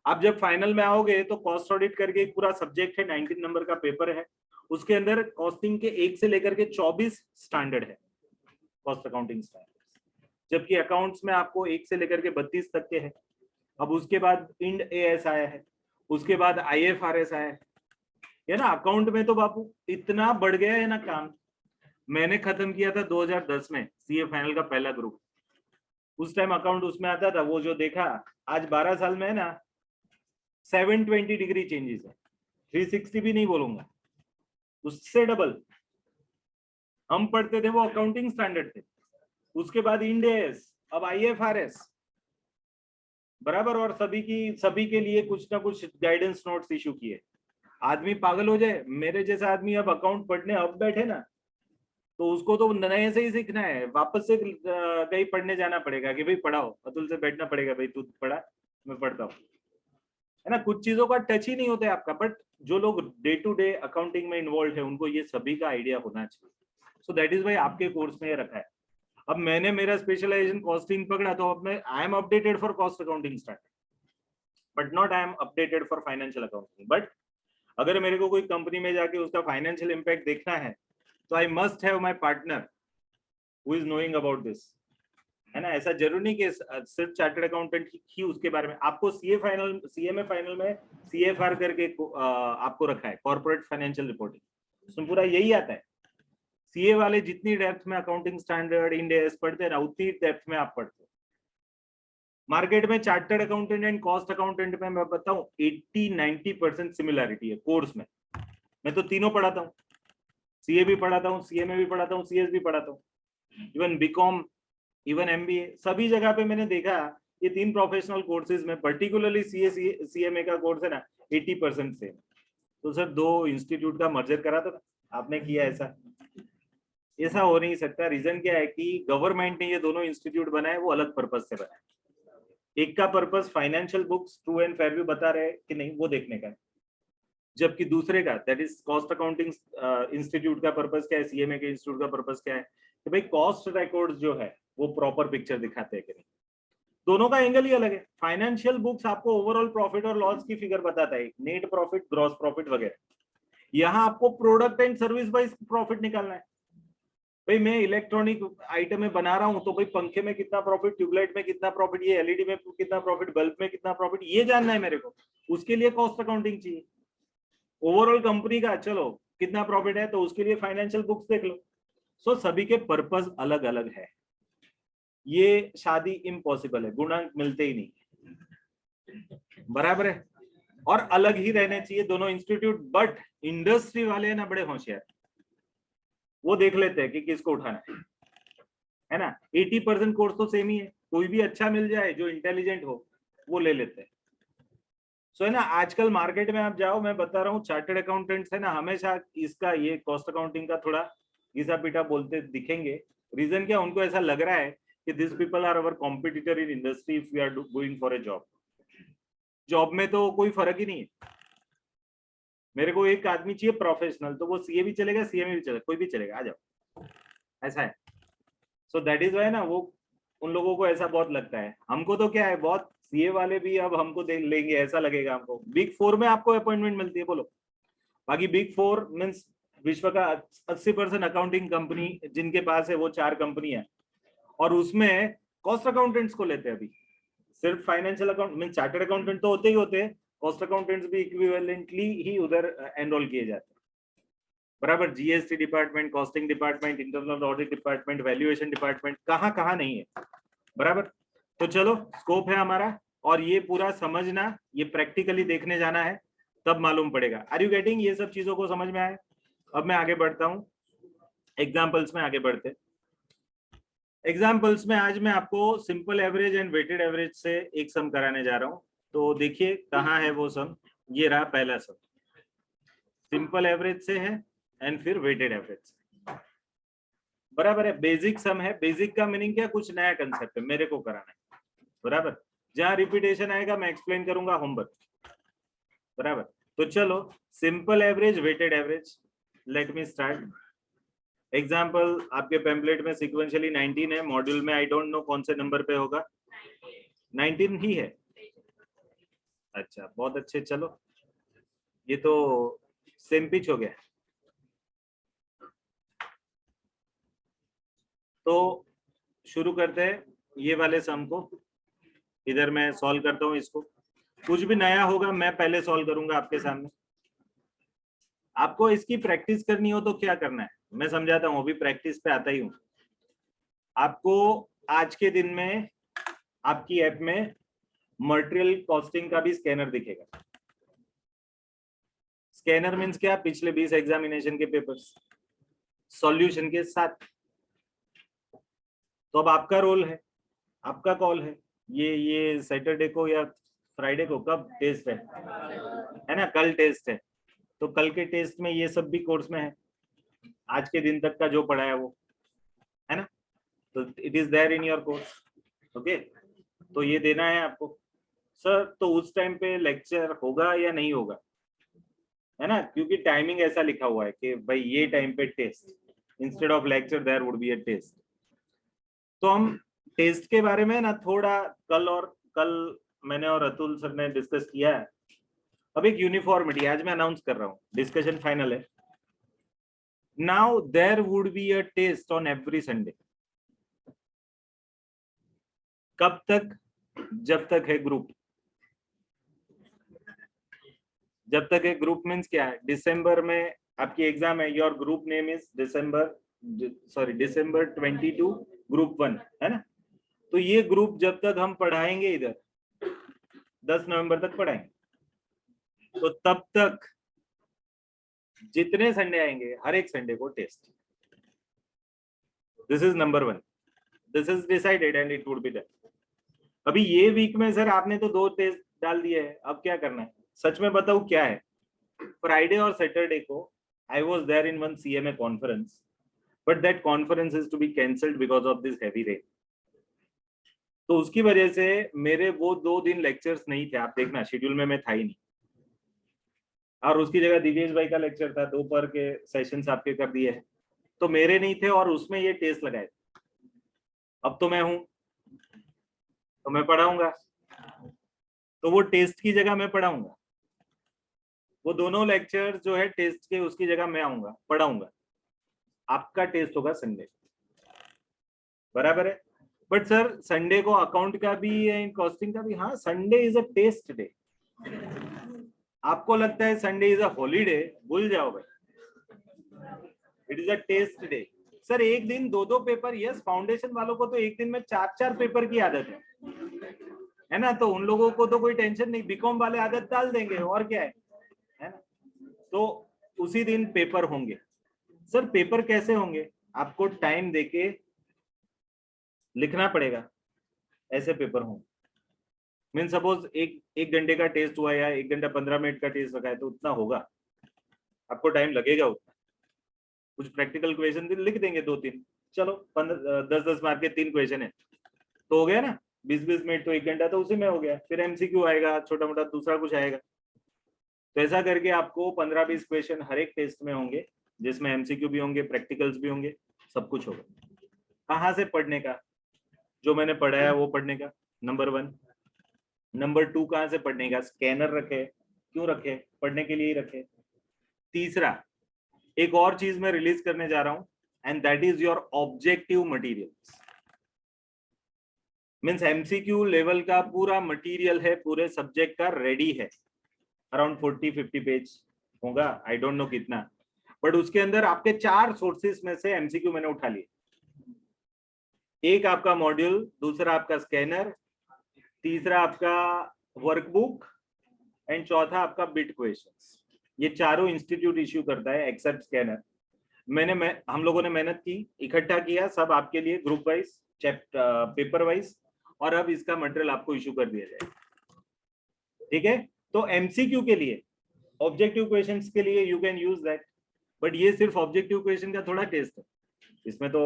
S1: आप जब फाइनल में आओगे तो कॉस्ट ऑडिट करके एक पूरा सब्जेक्ट है, 19 नंबर का पेपर है, उसके अंदर कॉस्टिंग के 1 से लेकर के 24 स्टैंडर्ड है, कॉस्ट अकाउंटिंग स्टैंडर्ड्स, जबकि अकाउंट्स में आपको 1 से लेकर के 32 तक के है। अब उसके बाद इंड AS आया है, उसके बाद IFRS आया है ना। अकाउंट में तो बापू इतना बढ़ गया है ना काम। मैंने खत्म किया था 2010 में CA फाइनल का पहला ग्रुप, उस टाइम अकाउंट उसमें आता था, वो जो देखा आज 12 साल में है ना 720 डिग्री चेंजेस है, 360 भी नहीं बोलूंगा, उससे डबल। हम पढ़ते थे वो अकाउंटिंग स्टैंडर्ड थे, उसके बाद इंड एस, अब IFRS, बराबर। और सभी के लिए कुछ ना कुछ गाइडेंस नोट्स इशू किए। आदमी पागल हो जाए, मेरे जैसा आदमी अब अकाउंट पढ़ने अब बैठे ना, तो उसको तो नए से ही सीखना है, वापस से कहीं पढ़ने जाना पड़ेगा कि भाई पढ़ाओ, अतुल से बैठना पड़ेगा, भाई तू पढ़ा मैं पढ़ता हूँ, है ना। कुछ चीजों का टच ही नहीं होता है आपका, बट जो लोग डे टू डे अकाउंटिंग में इन्वॉल्व है उनको ये सभी का आइडिया होना चाहिए। सो दैट इज वाई आपके कोर्स में ये रखा है। अब मैंने मेरा स्पेशलाइजेशन कॉस्टिंग पकड़ा, तो अब मैं I am updated for cost accounting start, but not I am updated for financial accounting. But अगर मेरे को कोई कंपनी में जाके उसका फाइनेंशियल इम्पैक्ट देखना है, तो I must have my partner who is knowing about this, है ना। ऐसा जरूरी नहीं कि सिर्फ चार्टर्ड अकाउंटेंट ही उसके बारे में। आपको सीए में फाइनल में CFR करके आपको रखा है, कॉर्पोरेट फाइनेंशियल रिपोर्टिंग, उसमें पूरा यही आता है। सीए वाले जितनी डेप्थ में अकाउंटिंग स्टैंडर्ड इंड एस पढ़ते हैं ना, उतनी डेप्थ में आप पढ़ते हो। मार्केट में chartered accountant and cost accountant में मैं बताऊं 80-90% सिमिलरिटी है कोर्स में। मैं तो तीनों पढ़ाता हूँ, सीए भी पढ़ाता हूँ, CMA भी पढ़ाता हूँ, CS भी पढ़ाता हूँ, इवन बीकॉम, इवन MBA, सभी जगह पे मैंने देखा ये 3 प्रोफेशनल कोर्सेज में, पर्टिकुलरली CMA का कोर्स है ना 80% से। तो सर 2 इंस्टीट्यूट का मर्जर करा था, आपने किया ऐसा? ऐसा हो नहीं सकता। रीजन क्या है कि गवर्नमेंट ने ये दोनों इंस्टीट्यूट बनाए, वो अलग पर्पज से बनाए। एक का purpose financial books true and fair view बता रहे कि नहीं वो देखने का है, जबकि दूसरे का that is cost accounting institute का पर्पज क्या है, CMA के इंस्टीट्यूट का पर्पज क्या है कि भाई कॉस्ट रिकॉर्ड्स जो है वो प्रॉपर पिक्चर दिखाते हैं कि नहीं। दोनों का एंगल ही अलग है। फाइनेंशियल बुक्स आपको ओवरऑल प्रॉफिट और लॉस की फिगर बताता है, नेट प्रॉफिट, ग्रॉस प्रॉफिट वगैरह। यहाँ आपको product and service wise profit निकालना है। भाई मैं इलेक्ट्रॉनिक आइटम में बना रहा हूं, तो भाई पंखे में कितना प्रॉफिट, ट्यूबलाइट में कितना प्रॉफिट, ये LED में कितना प्रॉफिट, बल्ब में कितना प्रॉफिट, ये जानना है मेरे को। उसके लिए कॉस्ट अकाउंटिंग चाहिए। ओवरऑल कंपनी का चलो कितना प्रॉफिट है, तो उसके लिए फाइनेंशियल बुक्स देख लो। सो सभी के पर्पस अलग अलग है। ये शादी इम्पॉसिबल है, गुणांक मिलते ही नहीं, बराबर है। और अलग ही रहने चाहिए दोनों इंस्टीट्यूट। बट इंडस्ट्री वाले हैं ना बड़े होशियार, वो देख लेते हैं कि किसको उठाना है ना। 80% कोर्स तो सेम ही है, कोई भी अच्छा मिल जाए जो इंटेलिजेंट हो वो ले लेते हैं। सो है ना, आजकल मार्केट में आप जाओ, मैं बता रहा हूँ चार्टर्ड अकाउंटेंट्स है ना हमेशा इसका ये कॉस्ट अकाउंटिंग का थोड़ा घिसा पीटा बोलते दिखेंगे। रीजन क्या, उनको ऐसा लग रहा है कि this people are our competitor in industry if we are going for a job. Job में तो कोई फर्क ही नहीं है। मेरे को एक आदमी चाहिए प्रोफेशनल, तो वो CA भी चलेगा, CMA भी चलेगा, कोई भी चलेगा, आ जाओ, ऐसा है। सो दैट इज वाई ना वो उन लोगों को ऐसा बहुत लगता है। हमको तो क्या है, बहुत CA वाले भी अब हमको देख लेंगे ऐसा लगेगा हमको। बिग 4 में आपको अपॉइंटमेंट मिलती है बोलो। बाकी बिग 4 मीन्स विश्व का 80% अकाउंटिंग कंपनी जिनके पास है वो 4 कंपनी है, और उसमें कॉस्ट अकाउंटेंट्स को लेते हैं अभी। सिर्फ financial account mean chartered accountant तो होते ही होते हैं, कॉस्ट अकाउंटेंट्स भी इक्विवेलेंटली ही उधर एनरोल किए जाते हैं, बराबर। GST department, costing department, internal audit department, valuation department, कहाँ कहाँ नहीं है, बराबर। तो चलो स्कोप है हमारा, और ये पूरा समझना, ये प्रैक्टिकली देखने जाना है, तब मालूम पड़ेगा। Are you getting? ये सब चीजों को समझ में आए? अब मैं आगे बढ़ता हूँ, एग्जाम्पल्स में आगे बढ़ते। एग्जाम्पल्स में आज मैं आपको simple average and weighted average से एक सम कराने जा रहा हूँ। तो देखिए कहाँ है वो सम, ये रहा पहला सम, सिंपल एवरेज से है एंड फिर वेटेड एवरेज, बराबर है। बेसिक सम है। बेसिक का मीनिंग क्या, कुछ नया कंसेप्ट है, मेरे को कराना है, बराबर। जहां रिपीटेशन आएगा मैं एक्सप्लेन करूंगा होमवर्क, बराबर। तो चलो simple average, weighted average, let me start. Example आपके पेम्पलेट में सिक्वेंशियली 19 है, मॉड्यूल में आई डोंट नो कौन से नंबर पे होगा, 19 ही है। अच्छा बहुत अच्छे, चलो ये तो सेम पिच हो गया। तो शुरू करते हैं ये वाले सम को। इधर मैं सॉल्व करता हूँ इसको, कुछ भी नया होगा मैं पहले सॉल्व करूंगा आपके सामने। आपको इसकी प्रैक्टिस करनी हो तो क्या करना है मैं समझाता हूँ, अभी प्रैक्टिस पे आता ही हूँ। आपको आज के दिन में आपकी ऐप में मटेरियल कॉस्टिंग का भी स्कैनर दिखेगा। स्कैनर मीन्स क्या, पिछले 20 एग्जामिनेशन के पेपर्स सॉल्यूशन के साथ। तो अब आपका रोल है, आपका कॉल है, ये सैटरडे को या फ्राइडे को कब टेस्ट है ना, कल टेस्ट है, तो कल के टेस्ट में ये सब भी कोर्स में है, आज के दिन तक का जो पढ़ा है वो, है ना, तो it is there in your course. Okay, तो ये देना है आपको। सर तो उस टाइम पे लेक्चर होगा या नहीं होगा, है ना, क्योंकि टाइमिंग ऐसा लिखा हुआ है कि भाई ये टाइम पे test, instead of lecture there would be a test. तो हम टेस्ट के बारे में ना थोड़ा कल मैंने और अतुल सर ने डिस्कस किया है। अब एक यूनिफॉर्मिटी आज मैं अनाउंस कर रहा हूँ, डिस्कशन फाइनल है। Now there would be a test on every Sunday. कब तक, जब तक है ग्रुप। जब तक है ग्रुप मीन्स क्या है, दिसंबर में आपकी एग्जाम है, your group name is December 22 group 1, है ना। तो ये ग्रुप जब तक हम पढ़ाएंगे इधर 10 नवंबर तक पढ़ाएंगे, तो तब तक जितने संडे आएंगे हर एक संडे को test. This is number 1, this is decided and it would be done. अभी ये वीक में सर आपने तो 2 टेस्ट डाल दिए है, अब क्या करना है, सच में बताऊं क्या है। फ्राइडे और सैटरडे को I was there in one CMA conference, but that conference is to be cancelled because of this heavy rain. तो उसकी वजह से मेरे वो 2 दिन लेक्चर्स नहीं थे, आप देखना शेड्यूल में मैं था ही नहीं, और उसकी जगह दिवेश भाई का लेक्चर था, दोपहर के सेशंस आपके कर दिए हैं, तो मेरे नहीं थे, और उसमें ये टेस्ट लगाए। अब तो मैं हूं, तो मैं पढ़ाऊंगा, तो वो टेस्ट की जगह मैं पढ़ाऊंगा, वो दोनों लेक्चर जो है टेस्ट के उसकी जगह मैं आऊंगा पढ़ाऊंगा। आपका टेस्ट होगा संडे, बराबर है। बट सर संडे को अकाउंट का भी है, कॉस्टिंग का भी, हाँ Sunday is a test day. आपको लगता है संडे इज अ हॉलीडे, भूल जाओ भाई, it is a test day. Sir एक दिन 2-2 पेपर, यस फाउंडेशन वालों को तो एक दिन में 4-4 पेपर की आदत है ना, तो उन लोगों को तो कोई टेंशन नहीं, बीकॉम वाले आदत डाल देंगे, और क्या है ना। तो उसी दिन पेपर होंगे। सर पेपर कैसे होंगे, आपको टाइम देके लिखना पड़ेगा, ऐसे पेपर होंगे। मीन सपोज एक घंटे का टेस्ट हुआ या 1 घंटा 15 मिनट का टेस्ट रखा है, तो उतना होगा, आपको टाइम लगेगा उतना। कुछ प्रैक्टिकल क्वेश्चन लिख देंगे 2-3, चलो 10-10 मार्क के 3 क्वेश्चन है, तो हो गया ना, 20-20 मिनट तो 1 घंटा तो उसी में हो गया। फिर MCQ आएगा, छोटा मोटा दूसरा कुछ आएगा, तो ऐसा करके आपको 15-20 क्वेश्चन हर एक टेस्ट में होंगे, जिसमें MCQ भी होंगे, प्रैक्टिकल्स भी होंगे, सब कुछ होगा। कहाँ से पढ़ने का, जो मैंने पढ़ाया वो पढ़ने का, नंबर 1। नंबर 2 कहाँ से पढ़ने का, स्कैनर रखे, क्यों रखे, पढ़ने के लिए ही रखे। तीसरा एक और चीज मैं रिलीज करने जा रहा हूं, and that is your objective materials. Means MCQ level का पूरा मटेरियल है, पूरे सब्जेक्ट का रेडी है, अराउंड 40-50 पेज होगा, आई डोंट नो कितना, बट उसके अंदर आपके 4 सोर्सेस में से MCQ मैंने उठा लिए। एक आपका मॉड्यूल, दूसरा आपका स्कैनर, तीसरा आपका वर्कबुक, एंड चौथा आपका बिट क्वेश्चंस। ये चारों इंस्टीट्यूट इश्यू करता है एक्सेप्ट स्कैनर। हम लोगों ने मेहनत की, इकट्ठा किया सब आपके लिए, ग्रुप वाइज, पेपर वाइज, और अब इसका मटेरियल आपको इश्यू कर दिया जाएगा, ठीक है। तो MCQ के लिए, ऑब्जेक्टिव क्वेश्चंस के लिए you can use that, but ये सिर्फ ऑब्जेक्टिव क्वेश्चन का थोड़ा टेस्ट है, इसमें तो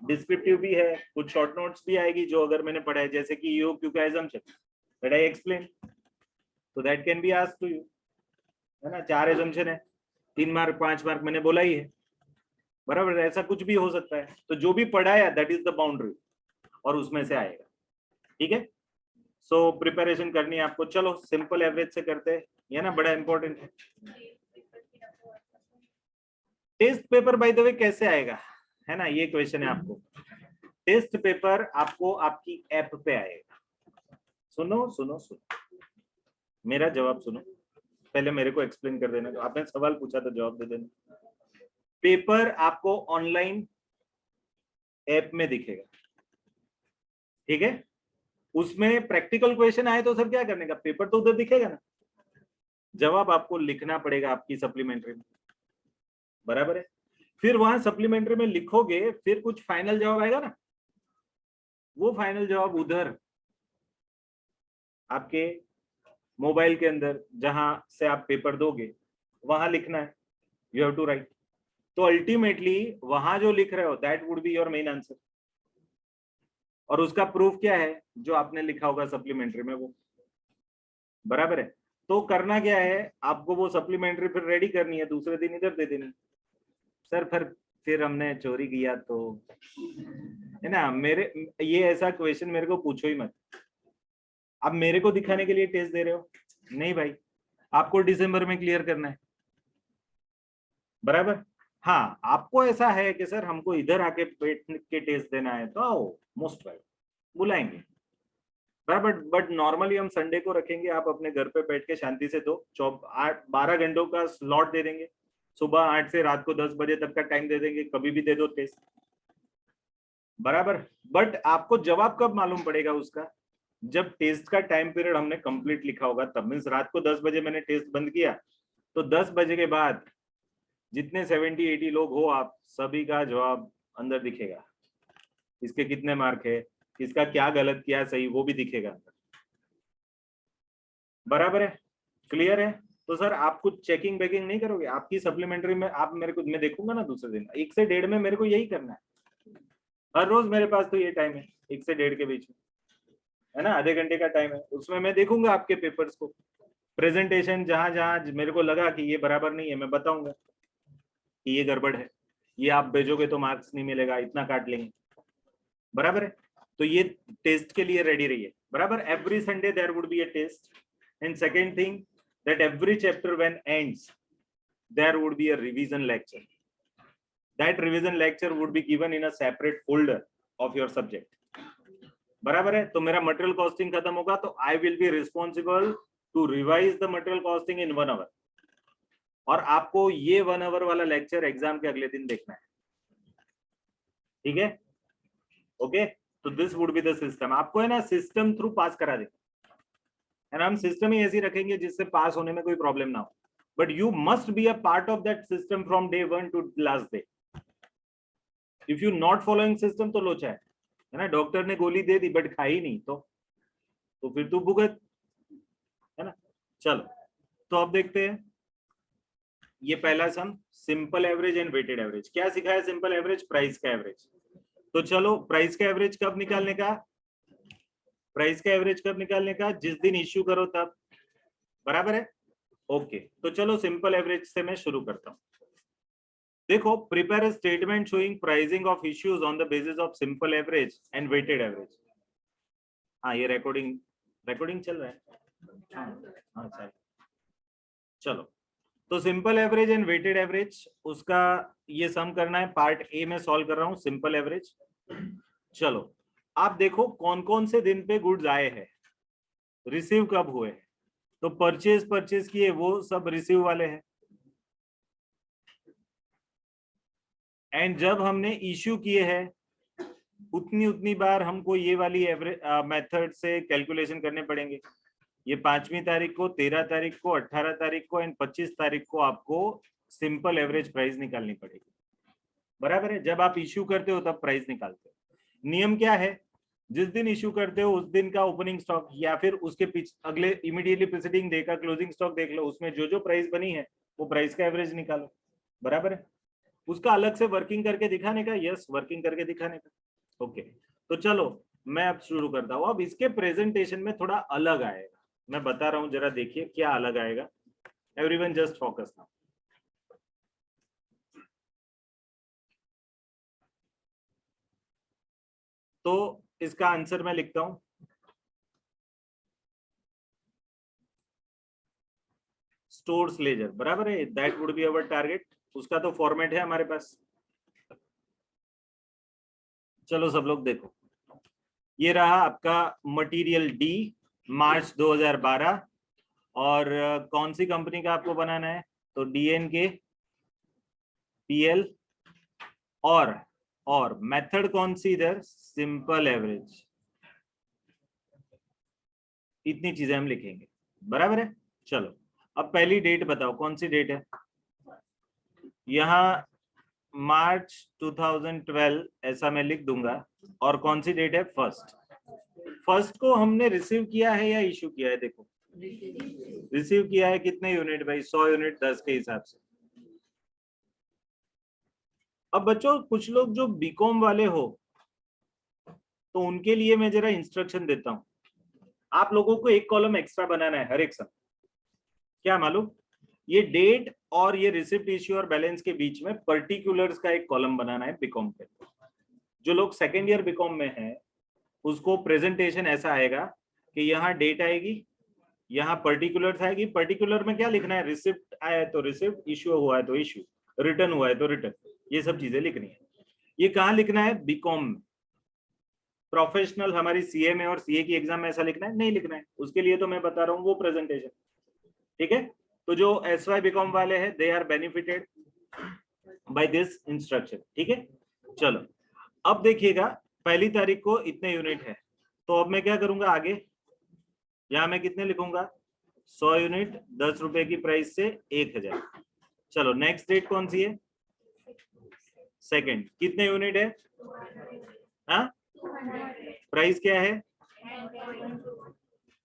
S1: डिस्क्रिप्टिव भी है, कुछ शॉर्ट नोट्स भी आएगी जो अगर मैंने पढ़ा है, जैसे कि EOQ का assumption that I explain, तो that can be asked to you, है ना। 4 assumption है, 3 मार्क 5 मार्क मैंने बोला ही है, बराबर, ऐसा कुछ भी हो सकता है। तो जो भी पढ़ाया दैट इज द बाउंड्री, और उसमें से आएगा, ठीक है। सो प्रिपरेशन करनी है आपको, चलो सिंपल एवरेज से करते हैं, ये ना बड़ा इंपॉर्टेंट है। Test paper by the way कैसे आएगा, है ना, ये क्वेश्चन है आपको। टेस्ट पेपर आपको आपकी ऐप पे आएगा। सुनो सुनो सुनो, मेरा जवाब सुनो, पहले मेरे को एक्सप्लेन कर देना, आपने सवाल पूछा तो जवाब दे देना। पेपर आपको ऑनलाइन ऐप में दिखेगा, ठीक है। उसमें प्रैक्टिकल क्वेश्चन आए तो सर क्या करने का, पेपर तो उधर दिखेगा ना, जवाब आपको लिखना पड़ेगा आपकी सप्लीमेंट्री में, बराबर है। फिर वहां सप्लीमेंट्री में लिखोगे, फिर कुछ फाइनल जवाब आएगा ना, वो फाइनल जवाब उधर आपके मोबाइल के अंदर जहां से आप पेपर दोगे वहां लिखना है, यू हैव टू राइट। तो अल्टीमेटली वहां जो लिख रहे हो that would be your main answer, और उसका प्रूफ क्या है, जो आपने लिखा होगा सप्लीमेंट्री में वो, बराबर है। तो करना क्या है, आपको वो सप्लीमेंट्री फिर रेडी करनी है, दूसरे दिन इधर दे देनी। सर फिर हमने चोरी किया तो, है ना, मेरे ये ऐसा क्वेश्चन मेरे को पूछो ही मत। आप मेरे को दिखाने के लिए टेस्ट दे रहे हो, नहीं भाई, आपको दिसंबर में क्लियर करना है, बराबर। हाँ, आपको ऐसा है कि सर हमको इधर आके बैठ के टेस्ट देना है तो आओ, मोस्ट वेलकम, बुलाएंगे, बराबर। बट नॉर्मली हम संडे को रखेंगे, आप अपने घर पे बैठ के शांति से दो, 12 घंटों का स्लॉट दे देंगे, सुबह 8 से रात को 10 बजे तक का टाइम दे देंगे, कभी भी दे दो टेस्ट, बराबर। बट आपको जवाब कब मालूम पड़ेगा उसका, जब टेस्ट का टाइम पीरियड हमने कंप्लीट लिखा होगा तब। मीन्स रात को 10 बजे मैंने टेस्ट बंद किया, तो 10 बजे के बाद जितने 70-80 लोग हो आप सभी का जवाब अंदर दिखेगा, इसके कितने मार्क है, इसका क्या गलत किया सही वो भी दिखेगा, बराबर है, क्लियर है। तो सर आप कुछ चेकिंग बेकिंग नहीं करोगे आपकी सप्लीमेंट्री में, आप मेरे को, मैं देखूंगा ना दूसरे दिन 1 से 1.5 में मेरे को यही करना है, हर रोज मेरे पास तो ये टाइम है 1 से 1.5 के बीच में, है ना, आधे घंटे का टाइम है, उसमें मैं देखूंगा आपके पेपर्स को, प्रेजेंटेशन जहां जहां मेरे को लगा कि ये बराबर नहीं है मैं बताऊंगा कि ये गड़बड़ है, ये आप भेजोगे तो मार्क्स नहीं मिलेगा, इतना काट लेंगे, बराबर है। तो ये टेस्ट के लिए रेडी रहिए, बराबर। Every Sunday there would be a test, and second thing that every chapter when ends there would be a revision lecture, that revision lecture would be given in a separate folder of your subject, बराबर है। तो मेरा material costing खत्म होगा तो I will be responsible to revise the material costing in 1 hour, और आपको ये 1 आवर वाला लेक्चर एग्जाम के अगले दिन देखना है, ठीक है, ओके। तो this would be the system, आपको है ना सिस्टम थ्रू पास करा देंगे, एंड हम सिस्टम ही ऐसी रखेंगे जिससे पास होने में कोई प्रॉब्लम ना हो, but you must be a part of that system from day 1 to last day. If you not following system तो लोचा है ना, डॉक्टर ने गोली दे दी बट खाई नहीं तो फिर तू भुगत, है ना। चलो, तो अब देखते हैं ये पहला sum, simple average and weighted average. क्या सिखाया सिंपल एवरेज, प्राइस का एवरेज। तो चलो प्राइस का एवरेज कब निकालने का, प्राइस का एवरेज कब निकालने का, जिस दिन इश्यू करो तब, बराबर है, ओके। तो चलो सिंपल एवरेज से मैं शुरू करता हूं। देखो, prepare a statement showing pricing of issues on the basis of simple average and weighted average. हाँ, ये रिकॉर्डिंग चल रहा है, हाँ चलो। तो simple average and weighted average, उसका ये सम करना है, पार्ट ए में सॉल्व कर रहा हूं, सिंपल एवरेज। चलो, आप देखो कौन कौन से दिन पे गुड्स आए हैं, रिसीव कब हुए, तो परचेज किए वो सब रिसीव वाले हैं, एंड जब हमने इश्यू किए हैं उतनी बार हमको ये वाली एवरेज मेथड से कैलकुलेशन करने पड़ेंगे। ये 5वीं तारीख को, 13 तारीख को, 18 तारीख को एंड 25 तारीख को आपको सिंपल एवरेज प्राइस निकालनी पड़ेगी, बराबर है। जब आप इश्यू करते हो तब प्राइस निकालते हो। नियम क्या है, जिस दिन इश्यू करते हो उस दिन का ओपनिंग स्टॉक या फिर उसके अगले इमीडिएटली प्रीसीडिंग डे का क्लोजिंग स्टॉक देख लो, उसमें जो प्राइस बनी है वो प्राइस का एवरेज निकालो, बराबर है। उसका अलग से वर्किंग करके दिखाने का, यस वर्किंग करके दिखाने का, ओके। तो चलो मैं अब शुरू करता हूँ। अब इसके प्रेजेंटेशन में थोड़ा अलग आएगा, मैं बता रहा हूँ, जरा देखिए क्या अलग आएगा। Everyone just focus now. तो इसका आंसर मैं लिखता हूं, स्टोर्स लेजर, बराबर है, that would be our target. उसका तो फॉर्मेट है हमारे पास। चलो सब लोग देखो, ये रहा आपका मटेरियल डी, मार्च 2012, और कौन सी कंपनी का आपको बनाना है, तो डीएनके पीएल, और मेथड कौन सी इधर, सिंपल एवरेज, इतनी चीजें हम लिखेंगे, बराबर है। चलो अब पहली डेट बताओ, कौन सी डेट है? यहाँ मार्च 2012 ऐसा मैं लिख दूंगा, और कौन सी डेट है? फर्स्ट। फर्स्ट को हमने रिसीव किया है या इशू किया है? देखो रिसीव किया है, कितने यूनिट भाई? 100 यूनिट 10 के हिसाब से। अब बच्चों कुछ लोग जो बीकॉम वाले हो, तो उनके लिए मैं जरा इंस्ट्रक्शन देता हूं। आप लोगों को एक कॉलम एक्स्ट्रा बनाना है हर एक सम। क्या मालूम? ये डेट और ये रिसिप्ट, इश्यू और बैलेंस के बीच में पर्टिकुलर्स का एक कॉलम बनाना है बीकॉम पे। जो लोग सेकेंड ईयर बीकॉम में है, उसको प्रेजेंटेशन ऐसा आएगा कि यहाँ डेट आएगी, यहाँ पर्टिकुलर्स आएगी। पर्टिकुलर में क्या लिखना है? रिसिप्ट आया है तो रिसिप्ट, इश्यू हुआ है तो इश्यू, रिटर्न हुआ है तो रिटर्न, ये सब चीजें लिखनी है। ये कहाँ लिखना है? बीकॉम में। प्रोफेशनल हमारी सीए में और सीए की एग्जाम में ऐसा लिखना है? नहीं लिखना है। उसके लिए तो मैं बता रहा हूँ वो प्रेजेंटेशन, ठीक है। तो जो एस वाई बीकॉम वाले हैं, they are benefited by this instruction, ठीक है। चलो अब देखिएगा, पहली तारीख को इतने यूनिट है, तो अब मैं क्या करूंगा आगे? यहाँ मैं कितने लिखूंगा? 100 यूनिट 10 रुपए की प्राइस से 1000। चलो नेक्स्ट डेट कौन सी है? सेकंड। कितने यूनिट है? हाँ, प्राइस क्या है?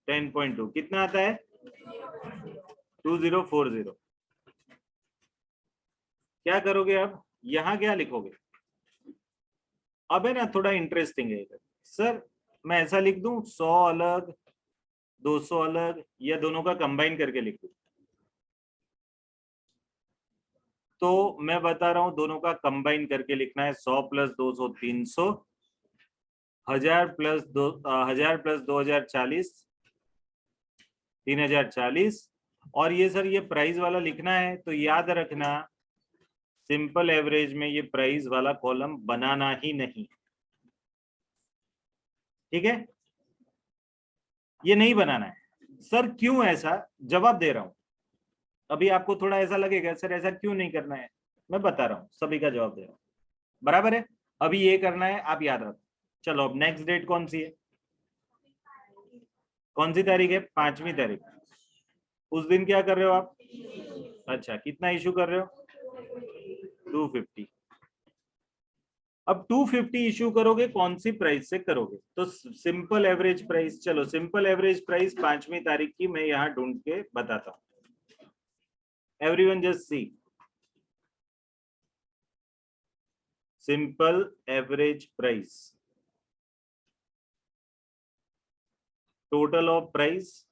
S1: 10.2। कितना आता है? 2040। क्या करोगे अब? यहाँ क्या लिखोगे? अब है ना थोड़ा इंटरेस्टिंग है। सर मैं ऐसा लिख दूं 100 अलग 200 अलग, या दोनों का कंबाइन करके लिख दूं? तो मैं बता रहा हूं दोनों का कंबाइन करके लिखना है। 100 प्लस 200 300, 1000 प्लस 2040 3040। और ये सर ये प्राइस वाला लिखना है तो याद रखना, सिंपल एवरेज में ये प्राइस वाला कॉलम बनाना ही नहीं, ठीक है। ये नहीं बनाना है। सर क्यों ऐसा? जवाब दे रहा हूं। अभी आपको थोड़ा ऐसा लगेगा सर ऐसा क्यों नहीं करना है, मैं बता रहा हूं, सभी का जवाब दे रहा हूं, बराबर है। अभी ये करना है, आप याद रखो। चलो अब नेक्स्ट डेट कौन सी है? कौन सी तारीख है? 5वीं तारीख। उस दिन क्या कर रहे हो आप? अच्छा, कितना इशू कर रहे हो? 250। अब 250 इशू करोगे, कौन सी प्राइस से करोगे? तो सिंपल एवरेज प्राइस। चलो सिंपल एवरेज प्राइस 5वीं तारीख की मैं यहाँ ढूंढ के बताता हूँ। Everyone just see, simple average price, total of price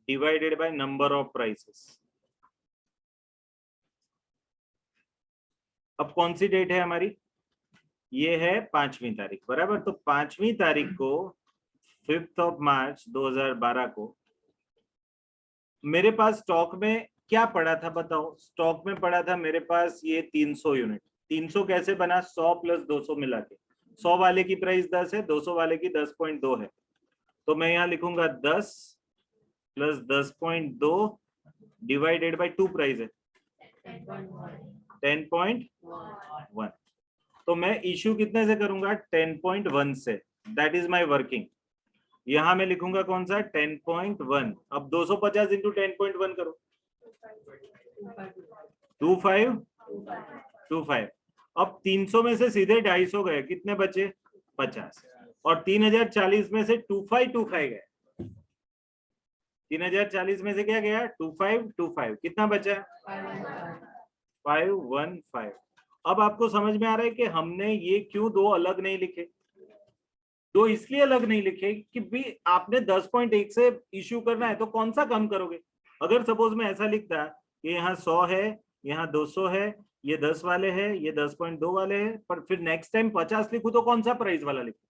S1: divided by number of prices. अब कौन सी डेट है हमारी? ये है 5वीं तारीख, बराबर। तो 5वीं तारीख को 5th ऑफ मार्च 2012 को मेरे पास स्टॉक में क्या पड़ा था बताओ? स्टॉक में पड़ा था मेरे पास ये 300 यूनिट। 300 कैसे बना? 100 प्लस 200 मिला के। 100 वाले की प्राइस 10 है, 200 वाले की 10.2 है। तो मैं यहाँ लिखूंगा 10 प्लस 10.2 डिवाइडेड बाई 2 प्राइस है 10.1। तो मैं इश्यू कितने से करूंगा? 10.1 से। That is my working. यहां मैं लिखूंगा कौन सा? 10.1। अब 250 इंटू 10.1 करो, 2525। अब 300 में से सीधे 250 गए, कितने बचे? 50। और 3040 में से 2525 गए। 3040 में से क्या गया? 2525। कितना बचा? 515। अब आपको समझ में आ रहा है कि हमने ये क्यों दो अलग नहीं लिखे? दो इसलिए अलग नहीं लिखे कि भी आपने 10.1 से इश्यू करना है तो कौन सा कम करोगे? अगर सपोज मैं ऐसा लिखता कि यहाँ 100 है, यहाँ 200 है, ये 10 वाले हैं, ये 10.2 वाले हैं, पर फिर नेक्स्ट टाइम 50 लिखूं तो कौन सा प्राइस वाला लिखूं?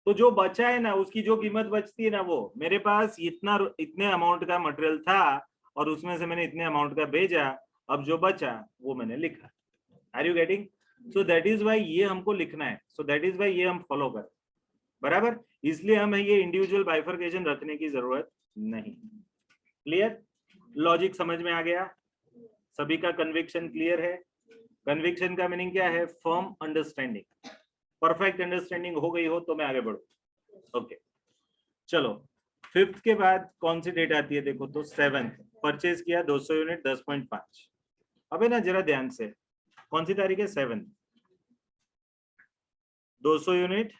S1: तो जो बचा है ना, उसकी जो कीमत बचती है ना, वो मेरे पास इतने अमाउंट का मटेरियल था और उसमें से मैंने इतने अमाउंट का भेजा, अब जो बचा वो मैंने लिखा। Are you getting? So that is why ये हमको लिखना है, सो दैट इज वाई ये हम फॉलो करें, बराबर। इसलिए हमें ये इंडिविजुअल बाइफर्केशन रखने की जरूरत नहीं। क्लियर? लॉजिक समझ में आ गया? सभी का कन्विक्शन क्लियर है? कन्विक्शन का मीनिंग क्या है? Firm understanding. परफेक्ट अंडरस्टैंडिंग हो गई हो तो मैं आगे बढ़ू। ओके चलो, फिफ्थ के बाद कौन सी डेट आती है देखो तो 7th। परचेज किया 200 यूनिट 10.5। अबे ना जरा ध्यान से, कौन सी तारीख है? 7। 200 यूनिट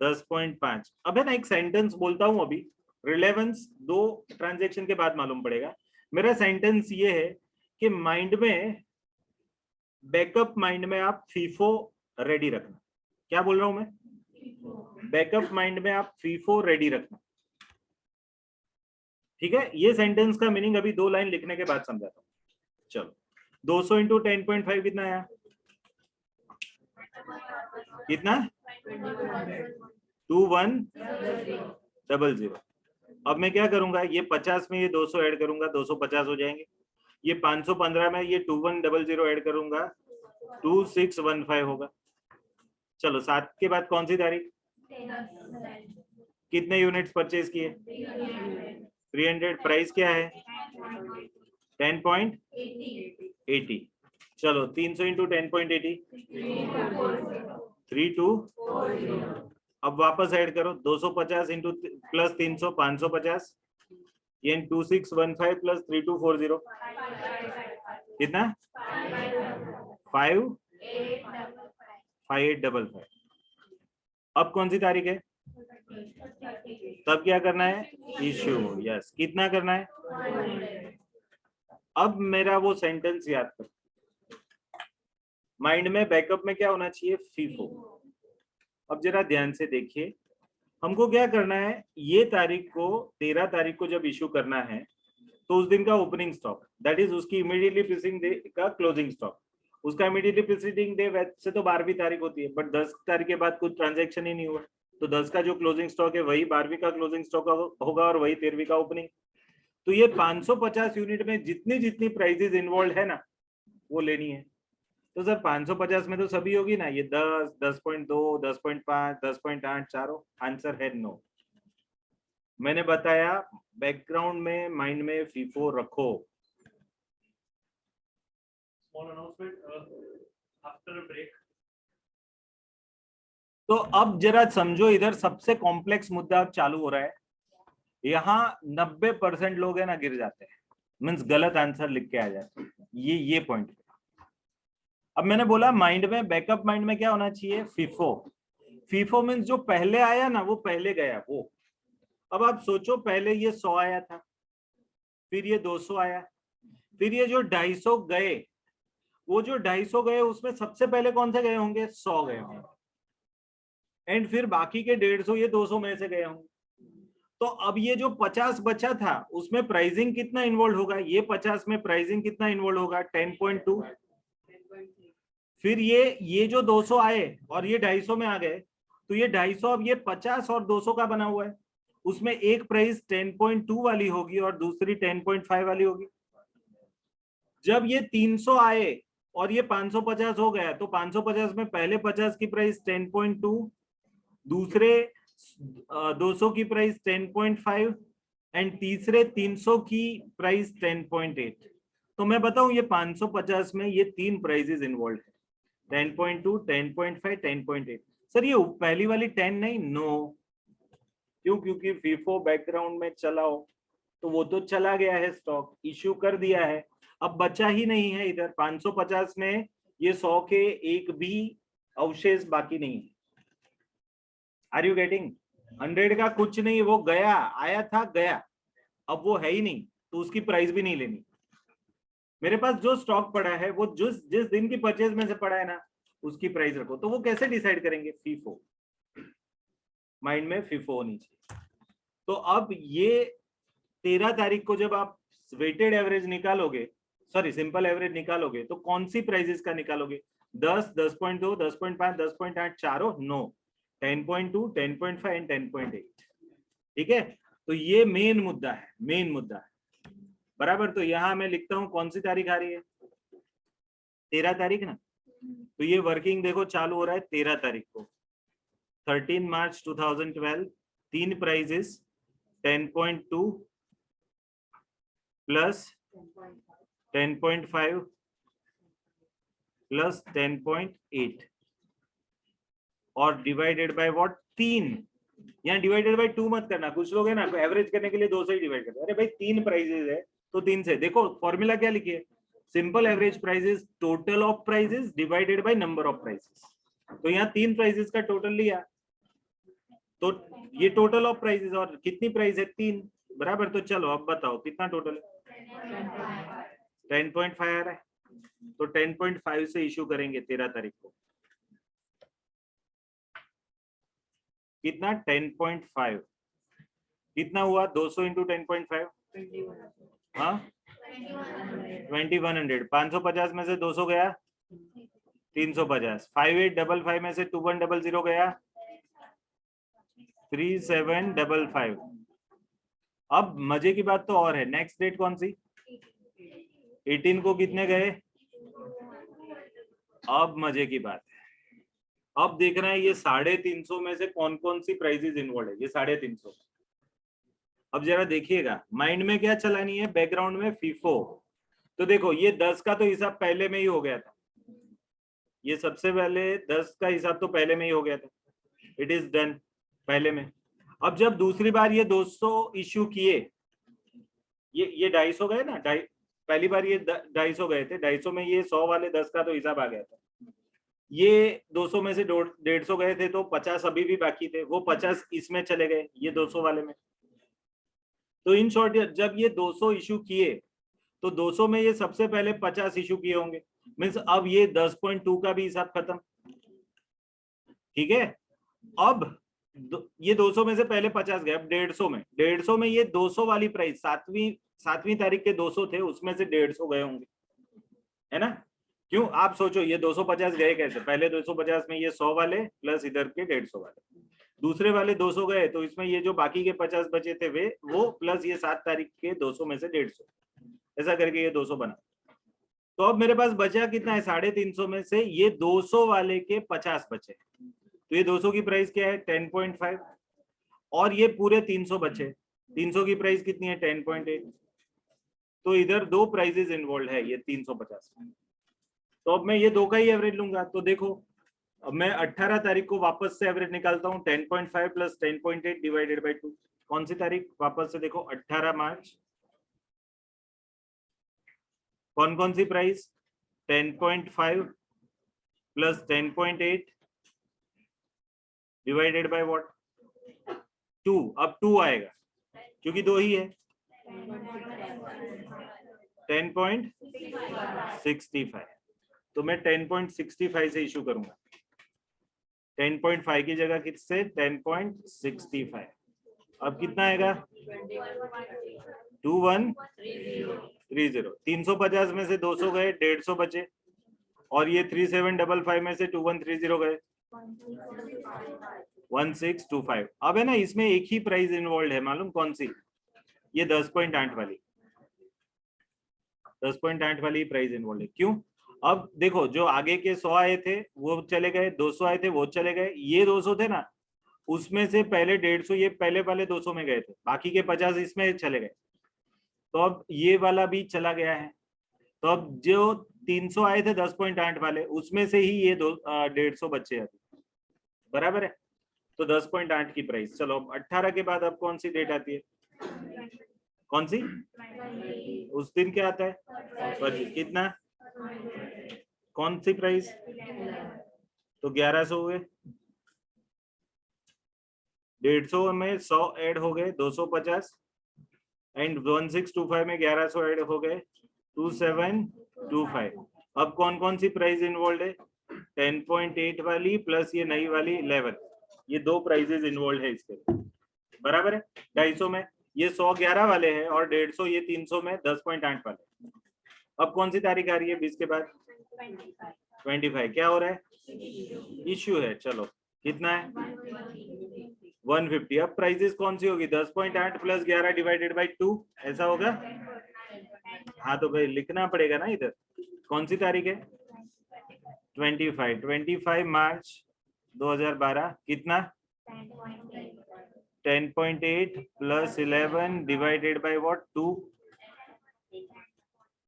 S1: 10.5। अबे ना एक सेंटेंस बोलता हूं अभी, रिलेवेंस 2 ट्रांजैक्शन के बाद मालूम पड़ेगा। मेरा सेंटेंस ये है कि माइंड में, बैकअप माइंड में आप फीफो रेडी रखना। क्या बोल रहा हूं मैं? बैकअप माइंड में आप फीफो रेडी रखना। ठीक है, ये सेंटेंस का मीनिंग अभी 2 लाइन लिखने के बाद समझाता हूं। चलो, 200 इंटू 10.5 कितना आया? कितना? 2100। अब मैं क्या करूंगा, ये 50 में ये 200 ऐड करूंगा, 250 हो जाएंगे। ये 515 में ये 2100 ऐड करूंगा, 2615 होगा। चलो, 7 के बाद कौन सी तारीख? कितने यूनिट्स परचेज किए? 300। प्राइस क्या है? 10.80। चलो, 300 इंटू 10.80 32। अब वापस ऐड करो, 250 इंटू प्लस 300 550, ये 2615 प्लस 3240 कितना? 5855। अब कौन सी तारीख है? तब क्या करना है? इश्यू। यस, कितना करना है? अब मेरा वो सेंटेंस याद कर, माइंड में बैकअप में क्या होना चाहिए? फीफो। अब जरा ध्यान से देखिए, हमको क्या करना है, ये तारीख को 13 तारीख को जब इश्यू करना है तो उस दिन का ओपनिंग स्टॉक, दैट इज उसकी इमीडिएटली प्रीसीडिंग डे का क्लोजिंग स्टॉक, उसका इमीडिएटली प्रीसीडिंग डे वैसे तो 12वीं तारीख होती है, बट 10 तारीख के बाद कुछ ट्रांजैक्शन ही नहीं हुआ, तो 10 का जो क्लोजिंग स्टॉक है वही 12वीं का क्लोजिंग स्टॉक होगा और वही 13वीं का ओपनिंग। तो ये 550 यूनिट में जितनी जितनी प्राइजेस इन्वॉल्व है ना, वो लेनी है। तो सर 550 में तो सभी होगी ना, ये 10, 10.2, 10.5, 10.8 चारों? आंसर है नो। मैंने बताया बैकग्राउंड में माइंड में फीफो रखो। Small announcement after break. तो अब जरा समझो, इधर सबसे कॉम्प्लेक्स मुद्दा अब चालू हो रहा है। यहाँ 90% लोग है ना गिर जाते हैं, मीन्स गलत आंसर लिख के आ जाते हैं, ये पॉइंट। अब मैंने बोला माइंड में, बैकअप माइंड में क्या होना चाहिए? फीफो। फीफो मीन्स जो पहले आया ना वो पहले गया वो। अब आप सोचो, पहले ये 100 आया था, फिर ये 200 आया, फिर ये जो 250 गए, वो जो 250 गए उसमें सबसे पहले कौन से गए होंगे? 100 गए होंगे, एंड फिर बाकी के 150 ये 200 में से गए होंगे। तो अब ये जो 50 बचा था उसमें प्राइसिंग कितना इन्वॉल्व होगा? ये 50 में प्राइसिंग कितना इन्वॉल्व होगा? 10.2। फिर ये जो 200 आए और ये 250 में आ गए, तो ये 250 अब ये 50 और 200 का बना हुआ है, उसमें एक प्राइस 10.2 वाली होगी और दूसरी 10.5 वाली होगी। जब ये 300 आए और ये 550 हो गया, तो 550 में पहले 50 की प्राइस 10.2, दूसरे 200 की प्राइस 10.5 एंड तीसरे 300 की प्राइस 10.8। तो मैं बताऊं, ये 550 में ये 3 प्राइजेस इन्वॉल्व है, 10.2, 10.5, 10.8। सर ये पहली वाली 10 नहीं? नो। क्यों? क्योंकि फीफो बैकग्राउंड में चलाओ, तो वो तो चला गया है, स्टॉक इश्यू कर दिया है, अब बचा ही नहीं है इधर 550 में, ये 100 के एक भी अवशेष बाकी नहीं है। Are you getting? 100 का कुछ नहीं, वो गया, आया था गया, अब वो है ही नहीं, तो उसकी प्राइस भी नहीं लेनी। मेरे पास जो स्टॉक पड़ा है वो जिस दिन की परचेज में से पड़ा है ना, उसकी प्राइस रखो। तो वो कैसे डिसाइड करेंगे? फीफो। माइंड में फीफो होनी चाहिए। तो अब ये 13 तारीख को जब आप वेटेड एवरेज निकालोगे, सॉरी सिंपल एवरेज निकालोगे, तो कौन सी प्राइजेस का निकालोगे? 10, 10.2, 10.5, 10.8 चारों? No, 10.2, 10.5 and 10.8। ठीक है, तो ये मेन मुद्दा है, मेन मुद्दा है, बराबर। तो यहां मैं लिखता हूं कौन सी तारीख आ रही है? 13 तारीख ना। तो ये वर्किंग देखो चालू हो रहा है 13 तारीख को, 13 मार्च 2012। 3 प्राइजेस 10.2 प्लस 10.5 प्लस 10.8 और डिवाइडेड बाय व्हाट 3। यहाँ डिवाइडेड बाय 2 मत करना, कुछ लोग है ना एवरेज करने के लिए 2 से ही डिवाइड करते हैं। अरे भाई 3 प्राइजेस है तो 3 से। देखो फॉर्मूला क्या लिखिए, simple average prices total of prices divided by number of prices. तो यहाँ 3 प्राइसेस का टोटल लिया तो ये टोटल ऑफ प्राइसेस, और कितनी प्राइस है 3 बराबर। तो चलो अब बताओ कितना टोटल है, 10.5 आ रहा है। तो 10.5 से इशू करेंगे 13 तारीख को। कितना 10.5 कितना हुआ 200 इंटू 10.5 हाँ 2100। 550 में से 200 गया 350। 5855 में से 2100 गया 3755। अब मजे की बात तो और है, नेक्स्ट डेट कौन सी 18 को कितने गए। अब मजे की बात है, अब देखना है ये 350 में से कौन कौन सी प्राइजेस इन्वॉल्व है। ये 350, अब जरा देखिएगा माइंड में क्या चलानी है, बैकग्राउंड में फीफो। तो देखो ये 10 का तो हिसाब पहले में ही हो गया था, ये सबसे पहले 10 का हिसाब तो पहले में ही हो गया था, इट इज डन पहले में। अब जब दूसरी बार ये 200 इश्यू किए, ये 250 गए ना, पहली बार ये 250 गए थे, 250 में ये 100 वाले 10 का तो हिसाब आ गया था। ये 200 में से 150 गए थे तो 50 अभी भी बाकी थे, वो 50 इसमें चले गए ये 200 वाले में। तो इन शॉर्ट जब ये 200 इशू किए तो 200 में ये सबसे पहले 50 इशू किए होंगे, मीन्स अब ये 10.2 का भी हिसाब खत्म। ठीक है, अब ये 200 में से पहले 50 गए, अब 150 में ये 200 वाली प्राइस सातवीं तारीख के 200 थे, उसमें से 150 गए होंगे, है ना। क्यों आप सोचो ये 250 गए कैसे, पहले 250 में ये 100 वाले प्लस इधर के 150 वाले, दूसरे वाले 200 गए तो इसमें ये जो बाकी के 50 बचे थे वे वो प्लस ये 7 तारीख के 200 में से 150, ऐसा करके ये 200 बना। तो अब मेरे पास बचा कितना है 350 में से ये 200 वाले के 50 बचे, तो ये 200 की प्राइस क्या है 10.5 और ये पूरे 300 बचे, 300 की प्राइस कितनी है 10.8। तो इधर दो प्राइजेस इन्वॉल्व है ये 350 में। तो अब मैं ये दो का ही एवरेज लूंगा। तो देखो अब मैं 18 तारीख को वापस से एवरेज निकालता हूँ, 10.5 प्लस 10.8 डिवाइडेड बाई 2। कौन सी तारीख वापस से देखो 18 मार्च। कौन कौन सी price 10.5 plus 10.8 divided by what 2। अब 2 आएगा क्योंकि 2 ही है, 10.65। तो मैं 10.65 से इशू करूंगा, 10.5 की जगह किससे 10.65। अब कितना आएगा 2130। 350 में से 200 गए 150 बचे, और ये 3755 में से 2130 गए 1625। अब है ना इसमें एक ही प्राइस इन्वॉल्व है, मालूम कौन सी, ये 10.8 वाली, 10.8 वाली प्राइस इन्वॉल्व है। क्यों, अब देखो जो आगे के 100 आए थे वो चले गए, 200 आए थे वो चले गए, ये 200 थे ना उसमें से पहले 150 ये पहले वाले 200 में गए थे, बाकी के 50 इसमें चले गए। तो अब ये वाला भी चला गया है, तो अब जो 300 आए थे 10.8 वाले उसमें से ही ये 150 बचे अभी, बराबर है। तो 10.8 की प्राइस। चलो 18 के बाद अब कौन सी डेट आती है, कौन सी, उस दिन क्या आता है कितना, कौन सी प्राइस, तो 1100 हुए, 150 में 100 ऐड हो गए 250 एंड 1625 में 1100 ऐड हो गए 2725। अब कौन कौन सी प्राइस इन्वॉल्व है 10.8 वाली प्लस ये नई वाली 11, ये दो प्राइजेस इन्वॉल्व है इसके, बराबर है। 250 में ये 100 11 वाले हैं और 150 ये 300 में 10.8 वाले। अब कौन सी तारीख आ रही है 20 के बाद 25, क्या हो रहा है इश्यू है। चलो कितना है 150। अब प्राइजेस कौन सी होगी 10.8 प्लस 11 डिवाइडेड बाई 2, ऐसा होगा। हाँ तो भाई लिखना पड़ेगा ना इधर, कौन सी तारीख है 25 मार्च 2012 कितना 10.8 प्लस 11 डिवाइडेड बाई व्हाट 2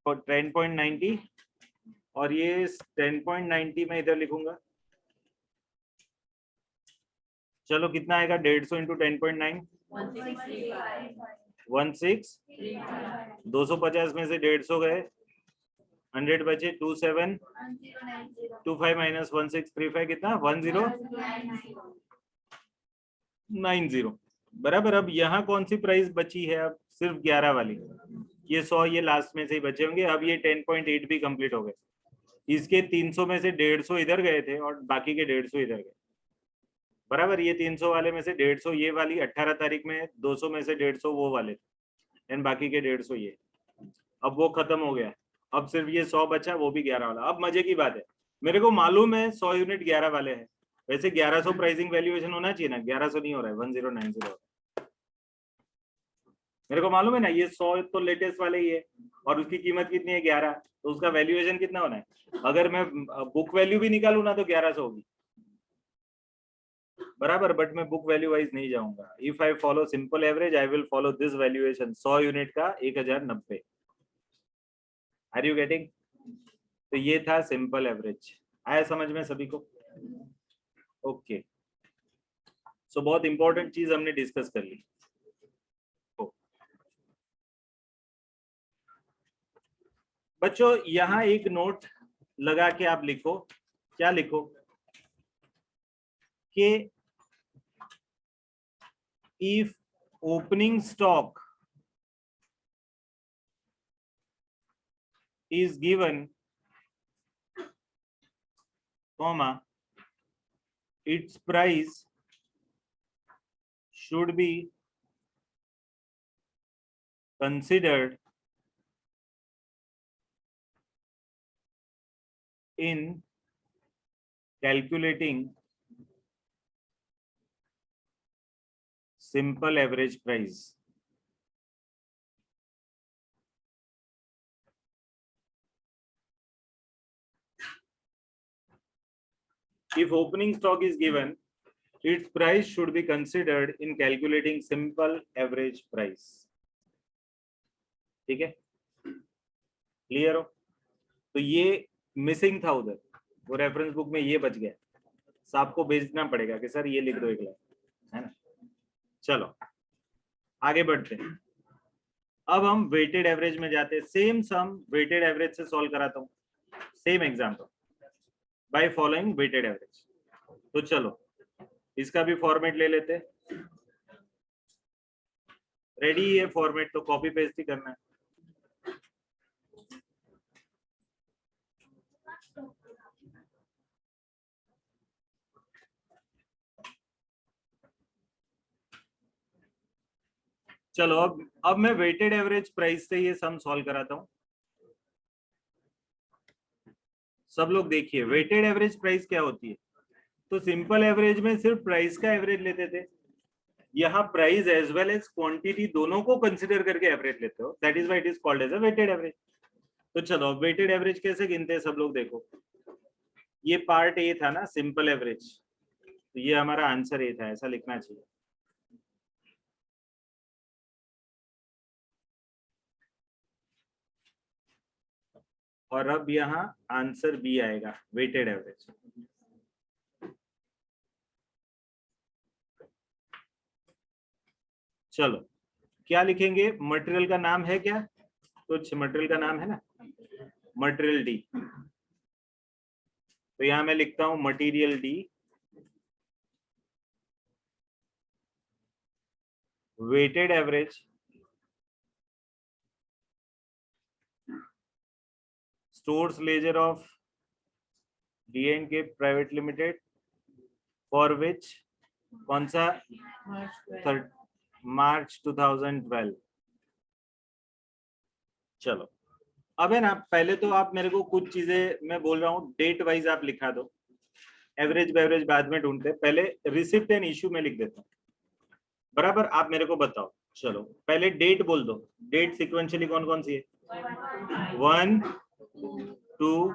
S1: और 10.90 और ये 10.90 में इधर लिखूंगा। चलो कितना आएगा 150 इंटू 10.9 16 250 में से 150 गए 100 बचे 27 25 माइनस 1635 कितना 1090 बराबर। अब यहाँ कौन सी प्राइस बची है? अब सिर्फ 11 वाली, ये 100 ये लास्ट में से ही बचे होंगे। अब ये 10.8 भी कंप्लीट हो गए। इसके 300 में से 150 इधर गए थे और बाकी के 150 इधर गए बराबर। ये 300 वाले में से 150 ये वाली 18 तारीख में, 200 में से 150 वो वाले एंड बाकी के 150 ये। अब वो खत्म हो गया, अब सिर्फ ये 100 बचा, वो भी 11 वाला। अब मजे की बात है, मेरे को मालूम है 100 यूनिट 11 वाले हैं। वैसे 1100 प्राइसिंग वैल्यूएशन होना चाहिए ना, 1100 नहीं हो रहा है, 1090 मेरे को मालूम है ना। ये 100 तो लेटेस्ट वाले ही है और उसकी कीमत कितनी है 11, तो उसका वैल्यूएशन कितना होना है? अगर मैं बुक वैल्यू भी निकालू ना तो 1100 होगी बराबर, बट मैं बुक वैल्यू वाइज नहीं जाऊंगा। If I follow simple average I will follow this valuation 100 unit का 1090। Are you getting? तो ये था सिंपल एवरेज। आया समझ में सभी को? ओके सो बहुत इंपॉर्टेंट चीज हमने डिस्कस कर ली। बच्चों यहाँ एक नोट लगा के आप लिखो, क्या लिखो कि if opening stock is given, comma, its price should be considered in calculating simple average price. If opening stock is given, its price should be considered in calculating simple average price. ठीक है, clear हो? तो ये missing था उधर, वो reference book में ये बच गया, साहब को भेजना पड़ेगा कि सर ये लिख दो एक लाइन, है ना। चलो आगे बढ़ते हैं। अब हम वेटेड एवरेज में जाते हैं। सेम सम वेटेड एवरेज से सॉल्व कराता हूँ, same example by following weighted average. तो चलो इसका भी फॉर्मेट ले लेते हैं। रेडी है फॉर्मेट, तो कॉपी पेस्ट ही करना है। चलो अब मैं वेटेड एवरेज प्राइस से ये सम सॉल्व कराता हूं। सब लोग देखिए वेटेड एवरेज प्राइस क्या होती है। तो सिंपल एवरेज में सिर्फ प्राइस का एवरेज लेते थे, यहाँ price as well as quantity दोनों को कंसिडर करके एवरेज लेते हो, that is why it is called as a weighted average. तो चलो वेटेड एवरेज कैसे गिनते हैं सब लोग देखो। ये पार्ट ए था ना सिंपल एवरेज, तो ये हमारा आंसर ए था, ऐसा लिखना चाहिए। और अब यहाँ आंसर बी आएगा वेटेड एवरेज। चलो क्या लिखेंगे? मटेरियल का नाम है क्या? कुछ मटेरियल का नाम है ना, मटेरियल डी। तो यहां मैं लिखता हूं material D, weighted average stores ledger of D&K private limited for which, कौन सा? मार्च 2012। चलो अब है ना, पहले तो आप मेरे को कुछ चीजें मैं बोल रहा हूँ डेट वाइज आप लिखा दो, एवरेज बेवरेज बाद में ढूंढते, पहले रिसिप्ट एंड इश्यू में लिख देता हूँ बराबर। आप मेरे को बताओ, चलो पहले डेट बोल दो। डेट सिक्वेंशियली कौन कौन सी है? 1 2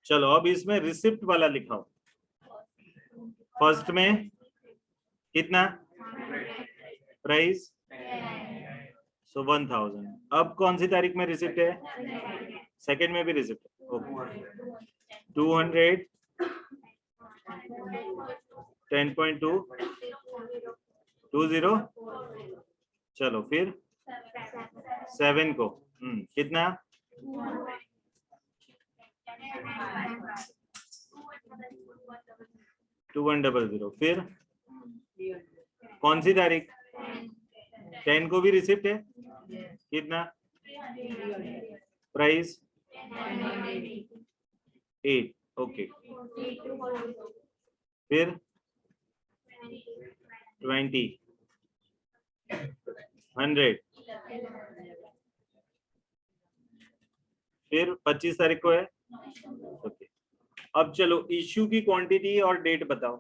S1: चलो अब इसमें रिसिप्ट वाला लिखाओ। फर्स्ट में कितना? Price so 1000। अब कौन सी तारीख में रिसिप्ट है? सेकंड में भी रिसिप्ट है। ओके 200 10.2 20 चलो फिर 7 को कितना 2100 फिर कौन सी तारीख 10 को भी रिसिप्ट है कितना प्राइस 8 ओके फिर 20 100 फिर 25 तारीख को है ओके। अब चलो इश्यू की क्वांटिटी और डेट बताओ।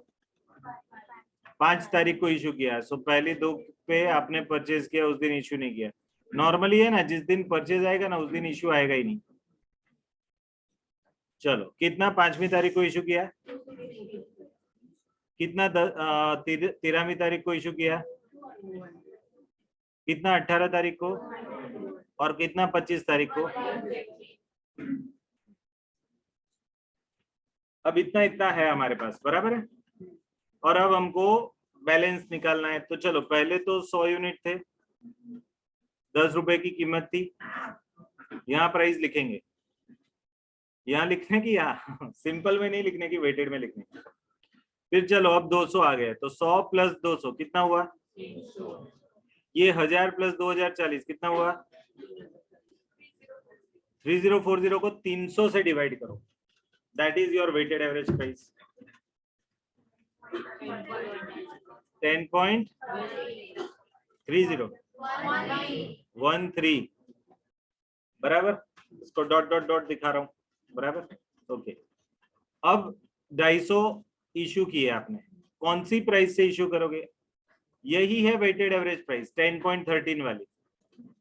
S1: 5 तारीख को इश्यू किया सो पहली 2 पे आपने परचेज किया उस दिन इश्यू नहीं किया। नॉर्मली है ना जिस दिन परचेज आएगा ना उस दिन इश्यू आएगा ही नहीं। चलो कितना 5वीं तारीख को इश्यू किया कितना 13वीं तारीख को इश्यू किया कितना 18 तारीख को और कितना 25 तारीख को। अब इतना इतना है हमारे पास बराबर है। और अब हमको बैलेंस निकालना है। तो चलो पहले तो 100 यूनिट थे 10 रुपए की कीमत थी। यहाँ प्राइस लिखेंगे यहाँ लिखने की यहाँ सिंपल में नहीं लिखने की वेटेड में लिखने की। फिर चलो अब 200 आ गए तो 100 प्लस 200 कितना हुआ ये 1000 प्लस 2040 कितना हुआ 3040 को 300 से डिवाइड करो that is your weighted average price 10.3013 बराबर। इसको डॉट डॉट डॉट दिखा रहा हूं बराबर ओके। अब 250 इशू किए आपने कौन सी प्राइस से इशू करोगे यही है वेटेड एवरेज प्राइस 10.13 वाली।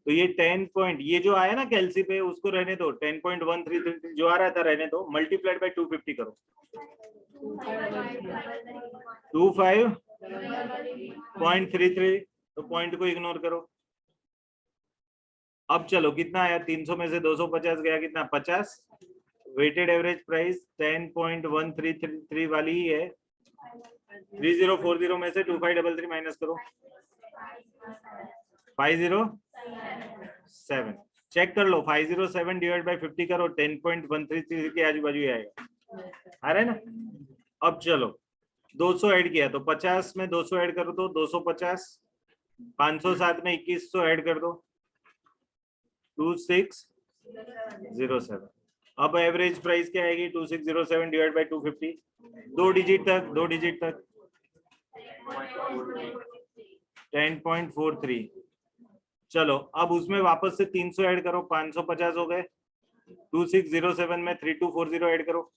S1: तो ये 10 पॉइंट ये जो आया ना कैलसी पे उसको रहने दो 10.133 जो आ रहा था रहने दो मल्टीप्लाइड बाय 250 करो 25.33 तो पॉइंट को इग्नोर करो। अब चलो कितना आया 300 में से 250 गया कितना 50 वेटेड एवरेज प्राइस 10.133 वाली ही है 3040 में से 2533 माइनस करो 507 चेक कर लो 507 डिवाइड बाय 50 करो 10.133 के आजू बाजू आएगा आ रहा है ना। अब चलो 200 ऐड किया तो 50 में 200 ऐड करो तो 250 507 में 2100 ऐड कर दो 2607। अब एवरेज प्राइस क्या आएगी 2607 डिवाइड बाय 250 दो डिजिट तक 10.43। चलो अब उसमें वापस से 300 ऐड करो 550 हो गए 2607 में 3240 ऐड करो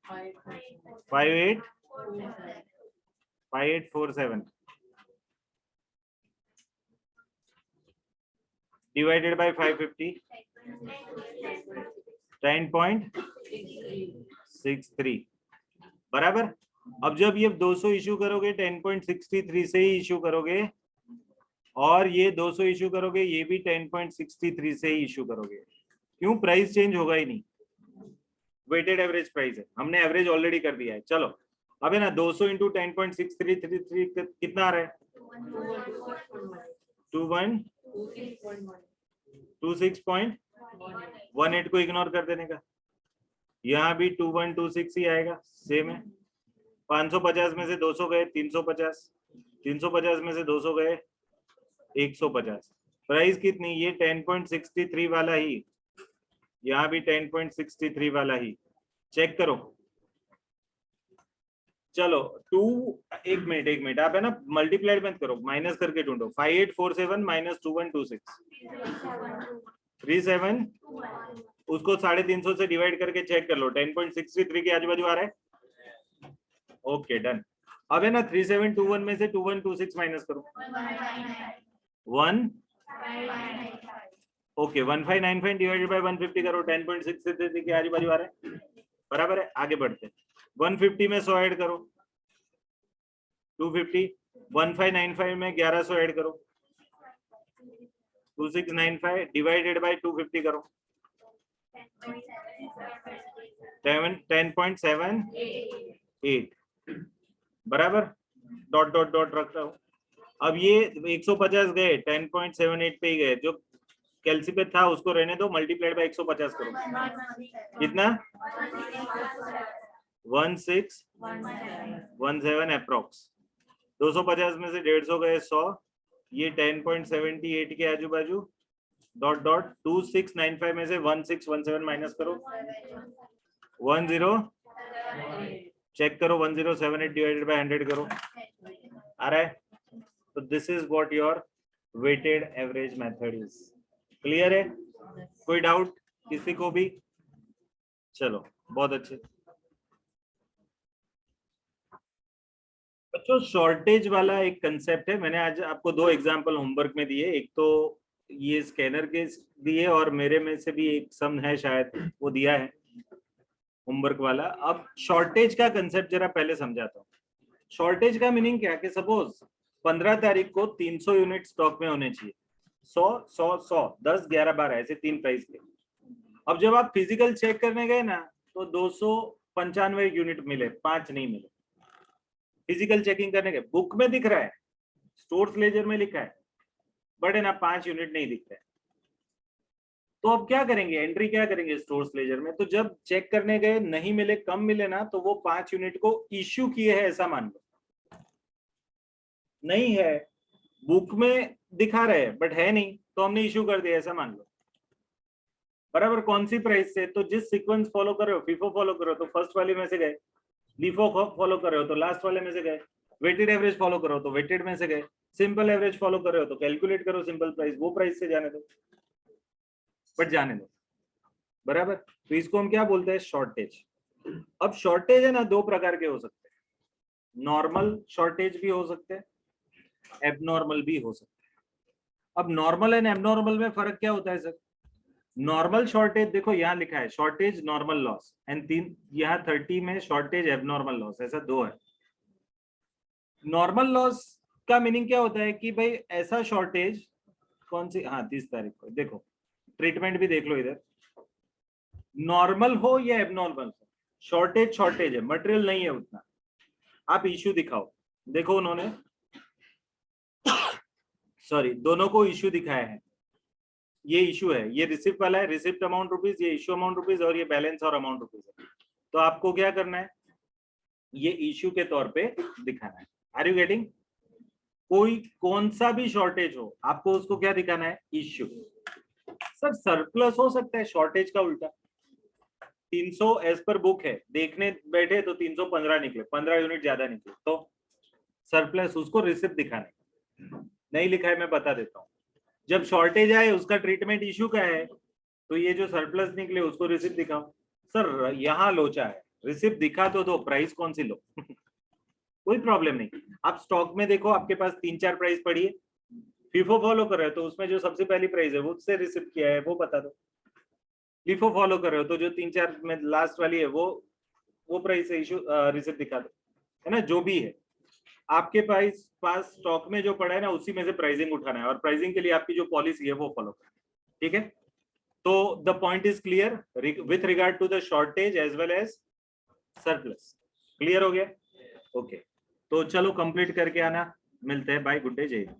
S1: 5847 डिवाइडेड बाय 550 10.63 बराबर। अब जब ये 200 इशू करोगे 10.63 से ही इशू करोगे और ये 200 इशू करोगे ये भी 10.63 से ही इशू करोगे। क्यों प्राइस चेंज होगा ही नहीं वेटेड एवरेज प्राइस है हमने एवरेज ऑलरेडी कर दिया है। चलो अब है ना 200 इंटू 10.6333 कितना आ रहा है 26.18 को इग्नोर कर देने का यहाँ भी 2126 ही आएगा सेम है। 550 में से 200 गए 350 350 में से 200 गए 150 प्राइस कितनी ये 10.63 वाला ही यहाँ भी 10.63 वाला ही चेक करो। चलो 2 एक मिनट आप है ना मल्टीप्लाइड मत करो माइनस करके ढूंढो 5847 माइनस 2126 37 उसको 350 से डिवाइड करके चेक कर लो 10.63 के आजू बाजू आ रहा है ओके डन। अब है ना 3721 में से 2126 माइनस करो 1 ओके 1595 डिवाइडेड बाय 150 करो 10.63 के आजू बाजू आ रहा है बराबर है। आगे बढ़ते 150 में 100 ऐड करो 250 1595 में 1100 ऐड करो, 2695 डिवाइडेड बाय 250 करो, 10.78 बराबर, डॉट डॉट डॉट रखता हूं। अब ये 150 गए, 10.78 पे ही गए, जो कैलसी पे था उसको रहने दो, मल्टीप्लाइड बाय 150 करो, कितना 1617 अप्रोक्स। 250 में से 150 गए 100, ये 10.78 के आजू बाजू, डॉट डॉट 2695 में से 1617 माइनस करो, 10 चेक करो, 1078 डिवाइडेड बाय 100 करो, आ रहा है। तो this is what your weighted average method is. Clear है? कोई डाउट किसी को भी? चलो बहुत अच्छे बच्चों, शॉर्टेज वाला एक कंसेप्ट है। मैंने आज आपको 2 एग्जांपल होमवर्क में दिए, एक तो ये स्कैनर के दिए और मेरे में से भी एक सम है शायद वो दिया है होमवर्क वाला। अब शॉर्टेज का कंसेप्ट जरा पहले समझाता हूँ। शॉर्टेज का मीनिंग क्या कि सपोज 15 तारीख को 300 यूनिट स्टॉक में होने चाहिए, 100 100 100 10 11 12 ऐसे 3 प्राइस के। अब जब आप फिजिकल चेक करने गए ना तो 295 यूनिट मिले, 5 नहीं मिले। फिजिकल चेकिंग करने के बुक में दिख रहा है, स्टोर्स लेजर में लिखा है, बट है ना 5 यूनिट नहीं दिख रहा है। तो अब क्या करेंगे, एंट्री क्या करेंगे स्टोर्स लेजर में? तो जब चेक करने गए नहीं मिले, कम मिले ना, तो वो 5 यूनिट को इश्यू किए हैं ऐसा मान लो। नहीं है, बुक में दिखा रहे हैं बट है नहीं, तो हमने इश्यू कर दिया ऐसा मान लो। बराबर, कौन सी प्राइस से? तो जिस सीक्वेंस फॉलो कर रहे हो, फीफो फॉलो कर रहे हो तो फर्स्ट वाले में से गए, लीफो फॉलो कर रहे हो तो लास्ट वाले में से गए, वेटेड एवरेज फॉलो करो तो वेटेड में से गए, सिंपल एवरेज फॉलो कर रहे हो तो कैलकुलेट करो सिंपल प्राइस, वो प्राइस से जाने दो, बट जाने दो। बराबर, तो इसको हम क्या बोलते हैं? शॉर्टेज। अब शॉर्टेज है ना 2 प्रकार के हो सकते हैं, नॉर्मल शॉर्टेज भी हो सकते हैं, एबनॉर्मल भी हो सकते हैं। अब नॉर्मल एंड एबनॉर्मल में फर्क क्या होता है सर? नॉर्मल शॉर्टेज देखो यहाँ लिखा है शॉर्टेज नॉर्मल लॉस, एंड 3 यहाँ 30 में शॉर्टेज एबनॉर्मल लॉस, ऐसा 2 है। नॉर्मल लॉस का मीनिंग क्या होता है कि भाई ऐसा शॉर्टेज, कौन सी, हाँ 30 तारीख को, देखो ट्रीटमेंट भी देख लो इधर, नॉर्मल हो या एबनॉर्मल हो, शॉर्टेज शॉर्टेज है, मटेरियल नहीं है उतना। आप इश्यू दिखाओ, देखो उन्होंने सॉरी दोनों को इश्यू दिखाया है, ये इश्यू है, ये रिसिप्ट वाला है, रिसिप्ट अमाउंट रुपीज, ये इश्यू अमाउंट रुपीज, और ये बैलेंस और अमाउंट रुपीज है। तो आपको क्या करना है, ये इश्यू के तौर पे दिखाना है। Are you getting? कोई कौन सा भी शॉर्टेज हो, आपको उसको क्या दिखाना है? इश्यू। सर सरप्लस हो सकता है, शॉर्टेज का उल्टा 300 एज पर बुक है, देखने बैठे तो 315 निकले, 15 यूनिट ज्यादा निकले, तो सरप्लस, उसको रिसिप्ट दिखाने। नहीं लिखा है, मैं बता देता हूँ। जब शॉर्टेज आए उसका ट्रीटमेंट इश्यू का है, तो ये जो सरप्लस निकले उसको रिसिप्ट दिखाओ। सर यहाँ लोचा है, रिसिप्ट दिखा तो दो, प्राइस कौन सी लो कोई प्रॉब्लम नहीं। आप स्टॉक में देखो, आपके पास 3-4 प्राइस पड़ी है, फीफो फॉलो कर रहे हो तो उसमें जो सबसे पहली प्राइस है वो उससे रिसिप्ट किया है वो बता दो। लिफो फॉलो कर रहे हो तो जो 3-4 में लास्ट वाली है वो प्राइस से इशू रिसिप्ट दिखा दो, है ना। जो भी है आपके पास स्टॉक में जो पड़ा है ना, उसी में से प्राइसिंग उठाना है, और प्राइसिंग के लिए आपकी जो पॉलिसी है वो फॉलो करना है, ठीक है। तो the point is clear with regard to the shortage as well as surplus. Clear हो गया? ओके, तो चलो कंप्लीट करके आना, मिलते हैं, बाय, गुड डे, जय हिंद।